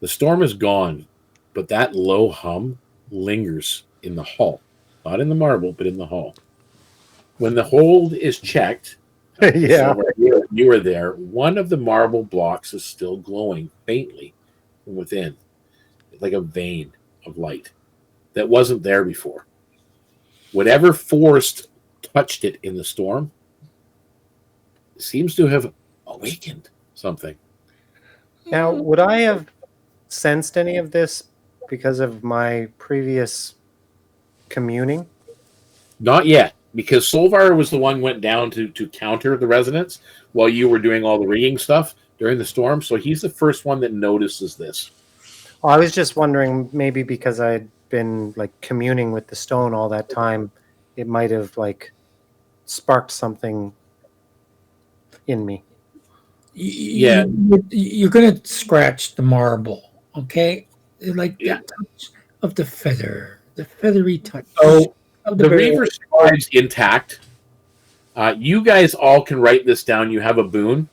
The storm is gone, but that low hum lingers in the hull. Not in the marble, but in the hull. When the hold is checked, Yeah. you were there, one of the marble blocks is still glowing faintly from within, like a vein of light that wasn't there before. Whatever force touched it in the storm seems to have awakened something. Now, would I have sensed any of this because of my previous communing? Not yet, because Solvarr was the one who went down to counter the resonance while you were doing all the rigging stuff during the storm. So he's the first one that notices this. Well, I was just wondering, maybe because I'd been like communing with the stone all that time, it might have like sparked something in me. Yeah. You're going to scratch the marble, okay? Like Yeah. the touch of the feather, the feathery touch. So of the bird. Reaver Scribe's intact. You guys all can write this down. You have a boon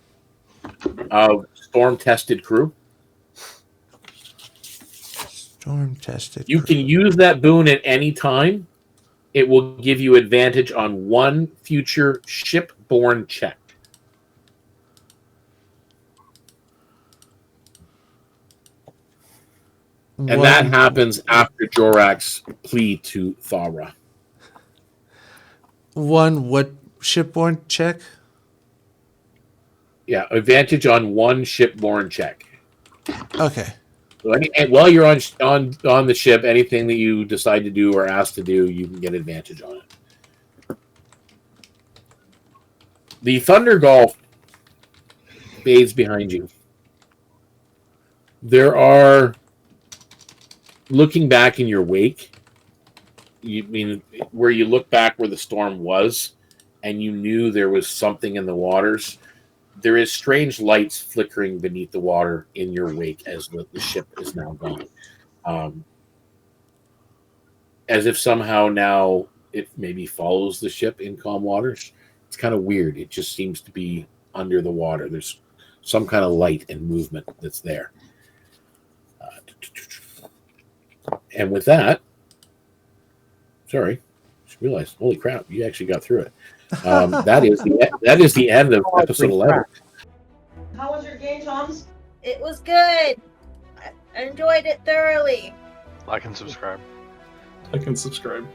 of storm-tested crew. Storm-tested You crew. can use that boon at any time. It will give you advantage on one future shipborne check. And that happens after Jorrack's plea to Thara. One what shipborne check? Yeah, advantage on one shipborne check. Okay. So while you're on the ship, anything that you decide to do or ask to do, you can get advantage on it. The Thunder Gulf fades behind you. There are, looking back in your wake, you mean where you look back where the storm was, and you knew there was something in the waters. There is strange lights flickering beneath the water in your wake as the ship is now gone. As if somehow now it maybe follows the ship in calm waters. It's kind of weird. It just seems to be under the water. There's some kind of light and movement that's there. And with that, sorry, just realized, holy crap, you actually got through it. That is the end of episode 11. How was your game, Toms? It was good. I enjoyed it thoroughly. Like and subscribe. Like and subscribe.